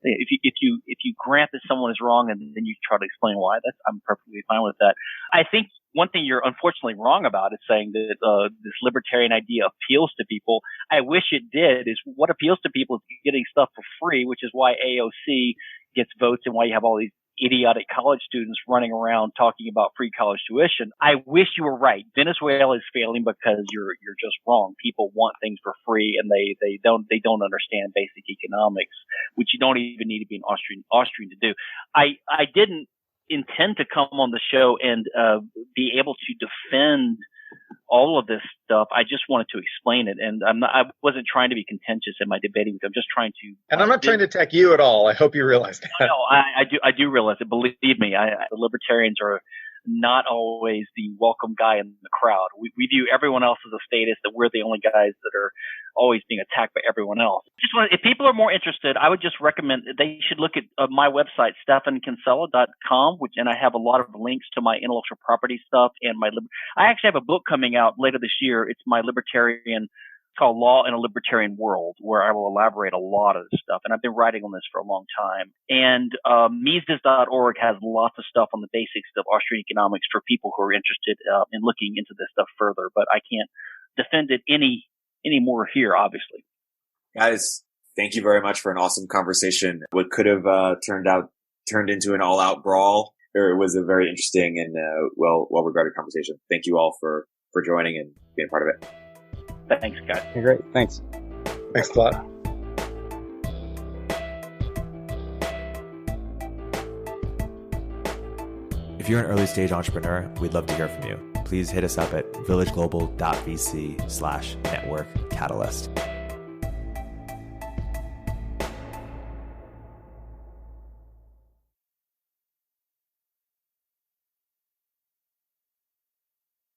if you grant that someone is wrong and then you try to explain why. I'm perfectly fine with that. I think one thing you're unfortunately wrong about is saying that this libertarian idea appeals to people. I wish it did. Is what appeals to people is getting stuff for free, which is why AOC gets votes and why you have all these idiotic college students running around talking about free college tuition. I wish you were right. Venezuela is failing because you're just wrong. People want things for free and they don't understand basic economics, which you don't even need to be an Austrian to do. I didn't intend to come on the show and be able to defend all of this stuff. I just wanted to explain it, and I wasn't trying to be contentious in my debating. I'm just trying to. And I'm not trying to attack you at all. I hope you realize that. No, I do realize it. Believe me, the libertarians are not always the welcome guy in the crowd. We view everyone else as a statist, that we're the only guys that are always being attacked by everyone else. If people are more interested, I would just recommend they should look at my website, stephankinsella.com, and I have a lot of links to my intellectual property stuff and I actually have a book coming out later this year. It's my libertarian. It's called Law in a Libertarian World, where I will elaborate a lot of this stuff. And I've been writing on this for a long time. And Mises.org has lots of stuff on the basics of Austrian economics for people who are interested in looking into this stuff further. But I can't defend it any more here, obviously. Guys, thank you very much for an awesome conversation. What could have turned into an all-out brawl, it was a very interesting and well-regarded conversation. Thank you all for joining and being part of it. Thanks, guys. Great. Thanks. Thanks a lot. If you're an early stage entrepreneur, we'd love to hear from you. Please hit us up at villageglobal.vc/network catalyst.